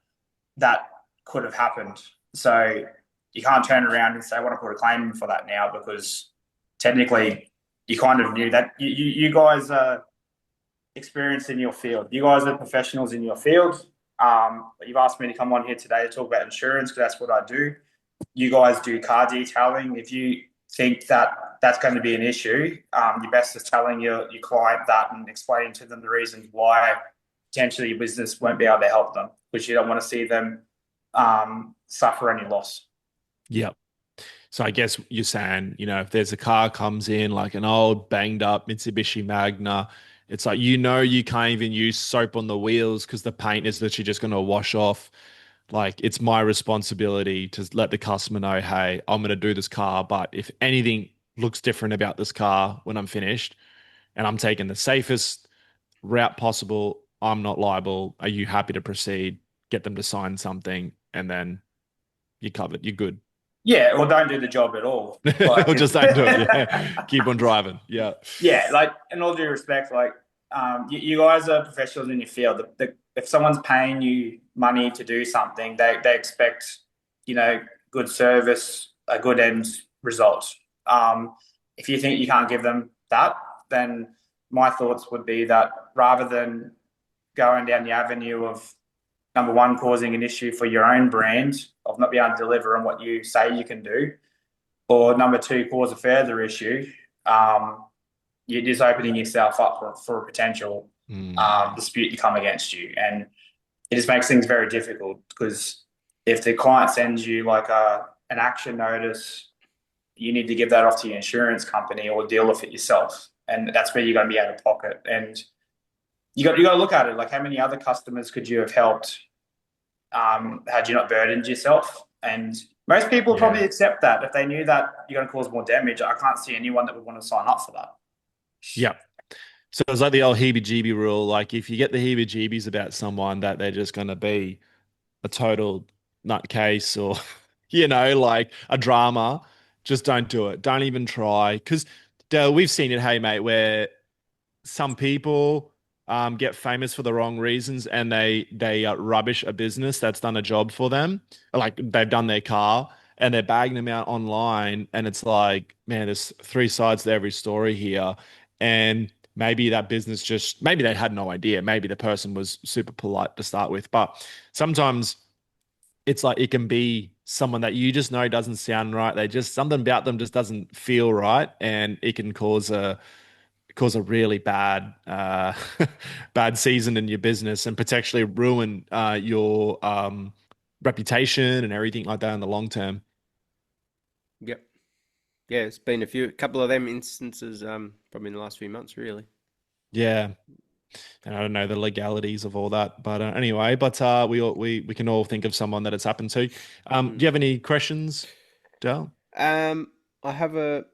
S4: that could have happened. So you can't turn around and say, I want to put a claim in for that now because technically you kind of knew that. You guys are experienced in your field. You guys are professionals in your field. You've asked me to come on here today to talk about insurance because that's what I do. You guys do car detailing. If you think that that's going to be an issue, you're best is telling your client that and explaining to them the reasons why potentially your business won't be able to help them because you don't want to see them suffer any loss.
S3: Yep. So I guess you're saying, you know, if there's a car comes in like an old banged up Mitsubishi Magna, it's like you can't even use soap on the wheels because the paint is literally just going to wash off. Like it's my responsibility to let the customer know, hey, I'm going to do this car, but if anything looks different about this car when I'm finished and I'm taking the safest route possible, I'm not liable. Are you happy to proceed? Get them to sign something and then you're covered. You're good.
S4: Yeah, or don't do the job at all. Like,
S3: Or just don't do it. Yeah. Keep on driving. Yeah.
S4: yeah, like in all due respect, like you guys are professionals in your field. If someone's paying you money to do something, they expect, you know, good service, a good end result. If you think you can't give them that, then my thoughts would be that rather than going down the avenue of number one, causing an issue for your own brand of not being able to deliver on what you say you can do, or number two, cause a further issue, you're just opening yourself up for a potential
S3: Mm.
S4: dispute to come against you. And it just makes things very difficult because if the client sends you like an action notice, you need to give that off to your insurance company or deal with it yourself. And that's where you're going to be out of pocket. And you got to look at it like how many other customers could you have helped had you not burdened yourself? And most people
S3: Yeah.
S4: probably accept that if they knew that you're going to cause more damage. I can't see anyone that would want to sign up for that.
S3: Yeah. So it's like the old heebie-jeebie rule. Like if you get the heebie-jeebies about someone that they're just going to be a total nutcase or, you know, like a drama, just don't do it. Don't even try. Because, Dale, we've seen it, hey, mate, where some people get famous for the wrong reasons and they rubbish a business that's done a job for them. Like they've done their car and they're bagging them out online. And it's like, man, there's three sides to every story here. And maybe that business just, maybe they had no idea. Maybe the person was super polite to start with. But sometimes it's like it can be someone that you just know doesn't sound right. They just, something about them just doesn't feel right. And it can cause a really bad bad season in your business and potentially ruin your reputation and everything like that in the long term.
S2: Yep. Yeah, it's been a couple of them instances, probably in the last few months, really.
S3: Yeah. And I don't know the legalities of all that, but anyway, but we can all think of someone that it's happened to. Do
S2: Mm.
S3: you have any questions, Dale?
S2: I have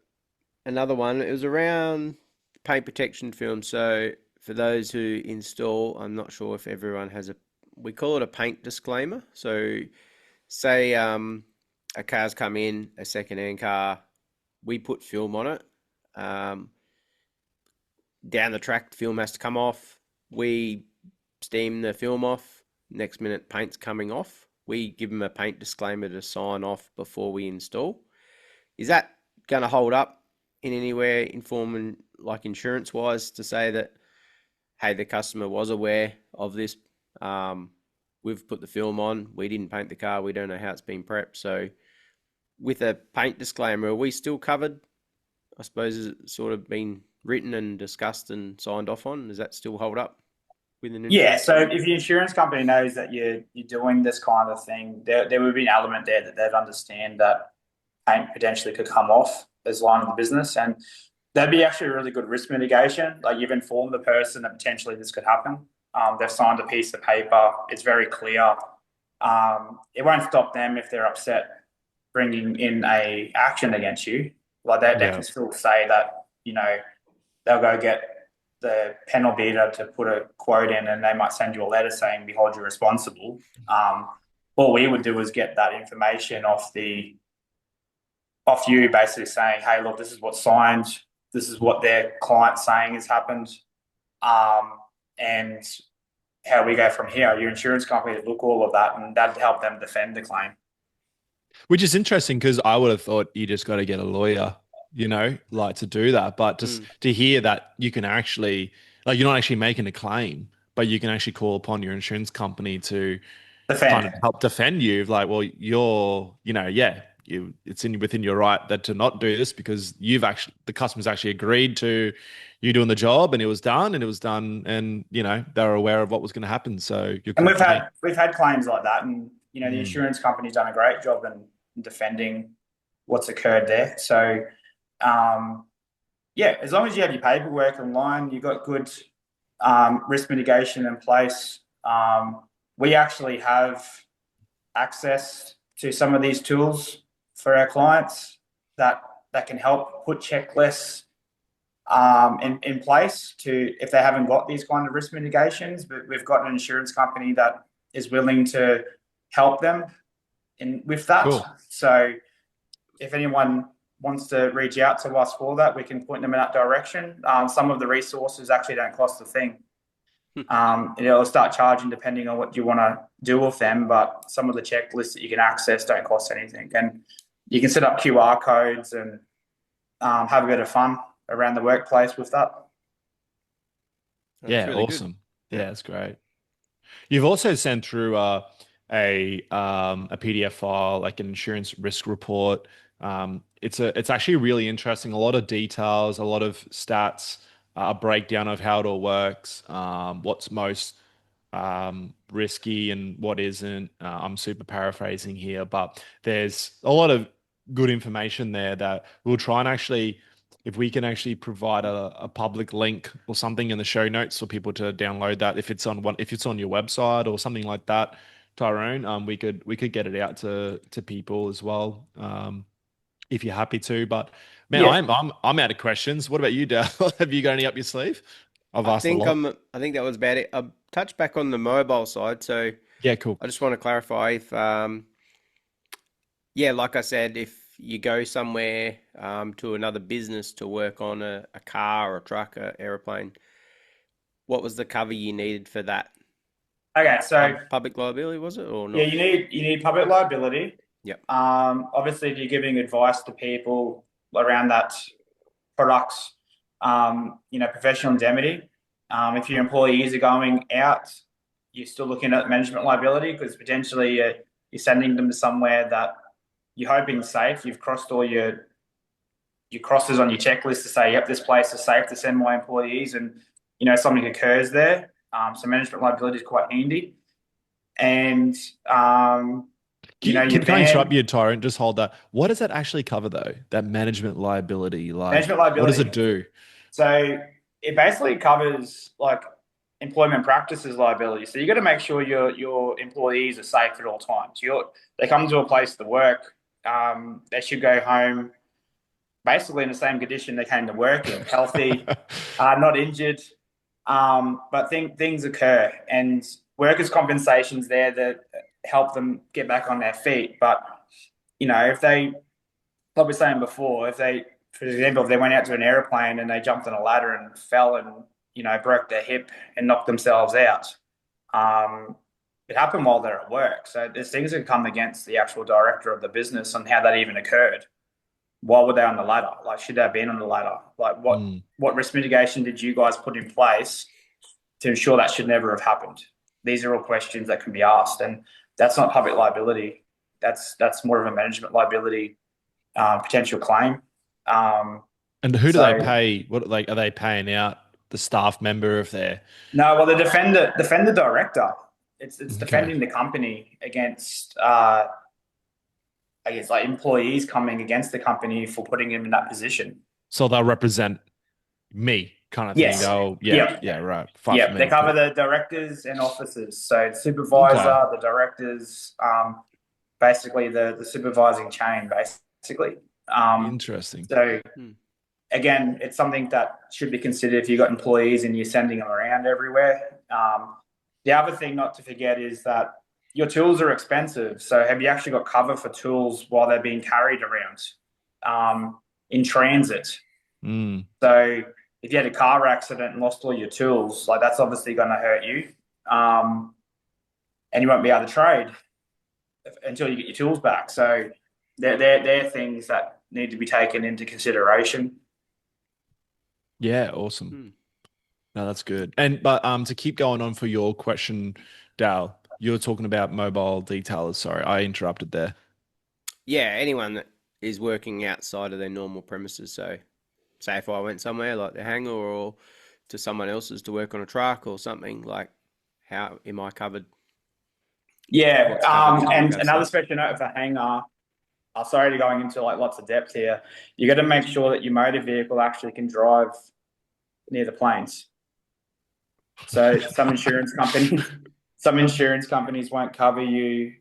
S2: another one. It was around paint protection film. So for those who install, I'm not sure if everyone has we call it a paint disclaimer. So say a car's come in, a second-hand car, we put film on it. Um, Down the track, the film has to come off. We steam the film off. Next minute, paint's coming off. We give them a paint disclaimer to sign off before we install. Is that going to hold up in anywhere, informing like insurance wise, to say that, hey, the customer was aware of this? We've put the film on. We didn't paint the car. We don't know how it's been prepped. So, with a paint disclaimer, are we still covered? I suppose it's sort of been written and discussed and signed off on. Does that still hold up with an
S4: Yeah,
S2: insurance
S4: so
S2: company?
S4: if the insurance company knows that you're doing this kind of thing, there would be an element there that they'd understand that paint potentially could come off as line of the business, and that'd be actually a really good risk mitigation. Like you've informed the person that potentially this could happen. They've signed a piece of paper. It's very clear. It won't stop them if they're upset bringing in a action against you. Like they
S3: Yeah.
S4: can still say that, they'll go get the panel beater to put a quote in, and they might send you a letter saying, "Behold, you're responsible." All we would do is get that information off you, basically saying, "Hey, look, this is what's signed. This is what their client's saying has happened," and how we go from here. Your insurance company would look all of that, and that'd help them defend the claim.
S3: Which is interesting because I would have thought you just got to get a lawyer, like to do that. But just
S2: Mm.
S3: to hear that you can actually, like, you're not actually making a claim, but you can actually call upon your insurance company to kind
S4: Defend.
S3: of help defend you. Like, well, yeah, it's within your right that to not do this because the customer's actually agreed to you doing the job and it was done and they were aware of what was going to happen. So your
S4: And we've
S3: complaint.
S4: had we've had claims like that, and the
S3: Mm.
S4: insurance company's done a great job in defending what's occurred there. So, um, yeah, as long as you have your paperwork in line, you've got good risk mitigation in place. We actually have access to some of these tools for our clients that can help put checklists in place to if they haven't got these kind of risk mitigations. But we've got an insurance company that is willing to help them with that.
S3: Cool.
S4: So if anyone wants to reach out to us for that, we can point them in that direction. Some of the resources actually don't cost a thing. It'll start charging depending on what you want to do with them, but some of the checklists that you can access don't cost anything. And you can set up QR codes and have a bit of fun around the workplace with that.
S2: That's
S3: Yeah,
S2: really good.
S3: awesome. Yeah, that's great. You've also sent through a PDF file, like an insurance risk report. It's actually really interesting. A lot of details, a lot of stats, a breakdown of how it all works, what's most risky and what isn't. I'm super paraphrasing here, but there's a lot of good information there that we'll try and actually, if we can actually provide a public link or something in the show notes for people to download that, if it's on your website or something like that, Tyrone, we could get it out to people as well, if you're happy to. But man,
S4: Yeah.
S3: I'm out of questions. What about you, Dale? Have you got any up your sleeve? I've
S2: I
S3: asked a
S2: think
S3: lot.
S2: I think that was about it. I'll touch back on the mobile side. So
S3: Yeah, cool.
S2: I just want to clarify if, yeah, like I said, if you go somewhere to another business to work on a car or a truck, or aeroplane, what was the cover you needed for that?
S4: Okay, so
S2: Public liability, was it, or
S4: yeah,
S2: not?
S4: you need public liability.
S2: Yep.
S4: Obviously, if you're giving advice to people around that products, professional indemnity. If your employees are going out, you're still looking at management liability because potentially you're sending them to somewhere that you're hoping is safe. You've crossed all your crosses on your checklist to say, yep, this place is safe to send my employees, and something occurs there. So management liability is quite handy, and Your
S3: Can I interrupt
S4: van,
S3: you, Tyrant? Just hold that. What does that actually cover, though? That management liability, like,
S4: management
S3: what does
S4: liability.
S3: it do?
S4: So it basically covers like employment practices liability. So you got to make sure your employees are safe at all times. They come to a place to work. They should go home basically in the same condition they came to work in, healthy, not injured. But things occur, and workers' compensation's there to help them get back on their feet. But if they, like we were saying before, if they, for example, if they went out to an airplane and they jumped on a ladder and fell and broke their hip and knocked themselves out, um, it happened while they're at work. So there's things that come against the actual director of the business on how that even occurred. Why were they on the ladder? Like, should they have been on the ladder? Like,
S3: Mm.
S4: what risk mitigation did you guys put in place to ensure that should never have happened? These are all questions that can be asked, and that's not public liability. That's more of a management liability potential claim.
S3: And who do they
S4: So
S3: pay? What, like, are they paying out the staff member if they're
S4: no, well, the defend the director. It's
S3: okay?
S4: defending the company against I guess like employees coming against the company for putting him in that position.
S3: So they'll represent me, kind of thing.
S4: Yes.
S3: Go, yeah,
S4: Yep.
S3: yeah, right. Fight for
S4: Yep. They
S3: me.
S4: cover
S3: Cool.
S4: the directors and officers. So the
S3: Okay.
S4: supervisor, the directors, basically the supervising chain, basically. Um,
S3: Interesting.
S4: so
S2: Hmm.
S4: again, it's something that should be considered if you've got employees and you're sending them around everywhere. The other thing not to forget is that your tools are expensive. So have you actually got cover for tools while they're being carried around in transit?
S3: Mm.
S4: So if you had a car accident and lost all your tools, like that's obviously going to hurt you, and you won't be able to trade until you get your tools back. So they're things that need to be taken into consideration.
S3: Yeah, awesome.
S2: Hmm.
S3: No, that's good. And but to keep going on for your question, Dal, you were talking about mobile detailers. Sorry, I interrupted there.
S2: Yeah, anyone that is working outside of their normal premises. So, say if I went somewhere like the hangar or to someone else's to work on a truck or something, like how am I covered?
S4: Yeah,
S2: What's covered in
S4: and
S2: that
S4: another
S2: sense?
S4: special note for hangar. Sorry to going into like lots of depth here. You got to make sure that your motor vehicle actually can drive near the planes. So some insurance companies won't cover you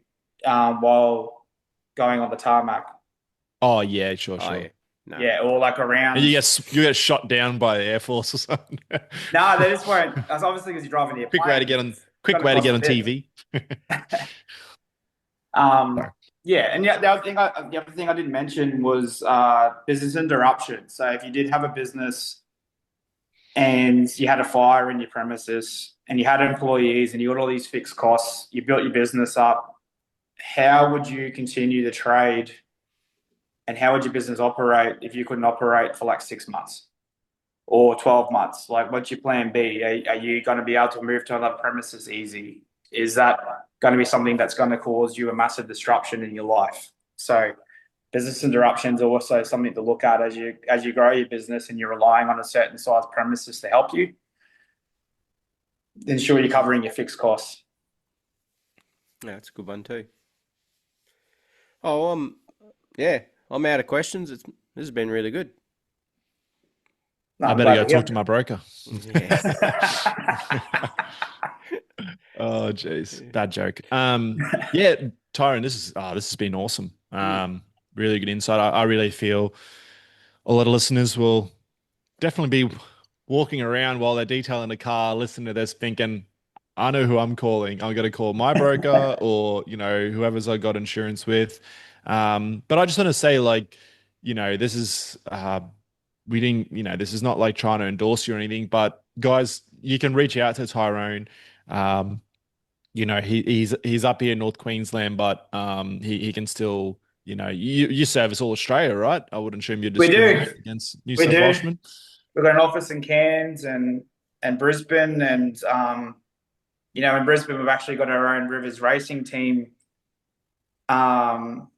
S4: while going on the tarmac.
S3: Oh yeah, sure,
S2: Oh
S3: sure.
S2: yeah, no.
S4: Yeah, or like
S3: And
S4: around.
S3: you get shot down by the Air Force or something.
S4: No, they just won't. That's obviously because you're driving near
S3: Quick way to
S4: planes.
S3: get on
S4: It's
S3: quick
S4: going to
S3: way to
S4: cost
S3: get
S4: a
S3: on
S4: bit.
S3: TV.
S4: Um,
S3: Sorry.
S4: yeah, and yeah, the other thing I didn't mention was business interruption. So if you did have a business and you had a fire in your premises and you had employees and you got all these fixed costs, you built your business up, how would you continue the trade and how would your business operate if you couldn't operate for like 6 months or 12 months? Like, what's your plan B? Are you going to be able to move to another premises easy? Is that going to be something that's going to cause you a massive disruption in your life? So, business interruptions are also something to look at as you grow your business and you're relying on a certain size premises to help you. Ensure you're covering your fixed costs.
S2: Yeah, that's a good one too. Oh, yeah, I'm out of questions. This has been really good.
S4: No,
S3: I
S4: I'm
S3: better
S4: glad
S3: go
S4: to
S3: talk
S4: hear.
S3: to my broker.
S2: Yeah.
S3: Oh, jeez,
S2: Yeah.
S3: bad joke. Yeah, Tyrone, this has been awesome.
S2: Mm.
S3: Really good insight. I really feel a lot of listeners will definitely be walking around while they're detailing the car, listening to this, thinking, I know who I'm calling. I'm going to call my broker or, whoever's I got insurance with. But I just want to say, like, this is, we didn't, this is not like trying to endorse you or anything, but guys, you can reach out to Tyrone. Um, he's up here in North Queensland, but he can still, you service all Australia, right? I wouldn't assume you
S4: We do.
S3: discriminate against New
S4: We
S3: South
S4: do.
S3: Welshmen.
S4: We've got an office in Cairns and Brisbane, and in Brisbane we've actually got our own Rivers racing team um,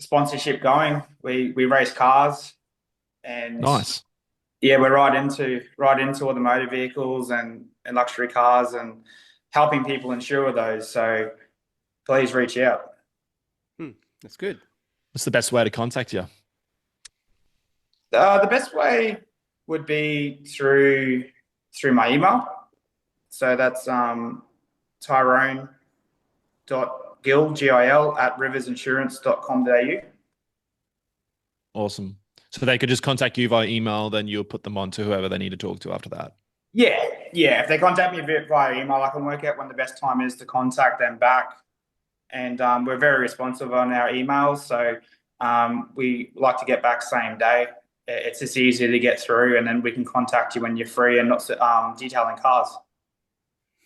S4: sponsorship going. We race cars, and
S3: Nice.
S4: yeah, we're right into all the motor vehicles and luxury cars and helping people insure those. So please reach out.
S2: That's good.
S3: What's the best way to contact you?
S4: The best way would be through my email. So that's Tyrone.gil, Gil, at riversinsurance.com.au.
S3: Awesome. So they could just contact you via email, then you'll put them on to whoever they need to talk to after that.
S4: Yeah. If they contact me via email, I can work out when the best time is to contact them back. And we're very responsive on our emails. So we like to get back same day. It's just easier to get through, and then we can contact you when you're free and not detailing cars.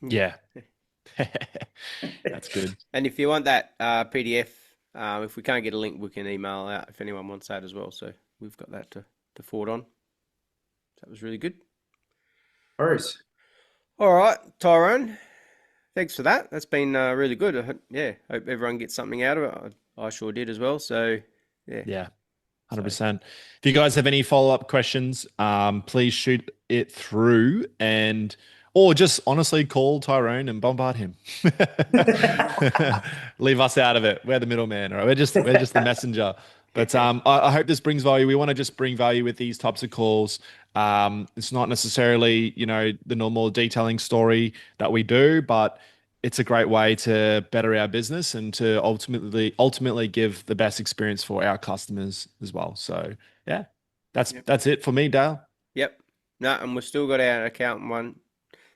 S3: Yeah. That's good.
S2: And if you want that PDF, if we can't get a link, we can email out if anyone wants that as well. So we've got that to forward on. That was really good.
S4: Worries.
S2: All right, Tyrone. Thanks for that. That's been really good. Hope everyone gets something out of it. I sure did as well. So,
S3: Yeah, 100%. If you guys have any follow-up questions, please shoot it through or just honestly call Tyrone and bombard him. Leave us out of it. We're the middleman, all right? We're just the messenger. But I hope this brings value. We want to just bring value with these types of calls. It's not necessarily, the normal detailing story that we do, but it's a great way to better our business and to ultimately give the best experience for our customers as well. So yeah, that's it for me, Dale.
S2: Yep. No, and we've still got our accountant one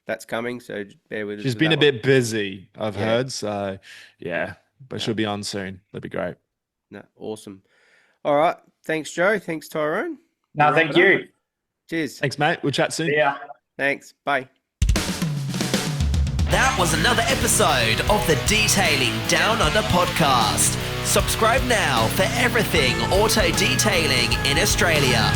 S2: that's coming, so bear with us.
S3: She's been a bit busy, I've heard. So yeah, but she'll be on soon. That'd be great.
S2: No, awesome. All right. Thanks, Joe. Thanks, Tyrone.
S4: No, thank you.
S2: Cheers.
S3: Thanks, mate. We'll chat soon.
S4: Yeah.
S2: Thanks. Bye.
S1: That was another episode of the Detailing Down Under podcast. Subscribe now for everything auto detailing in Australia.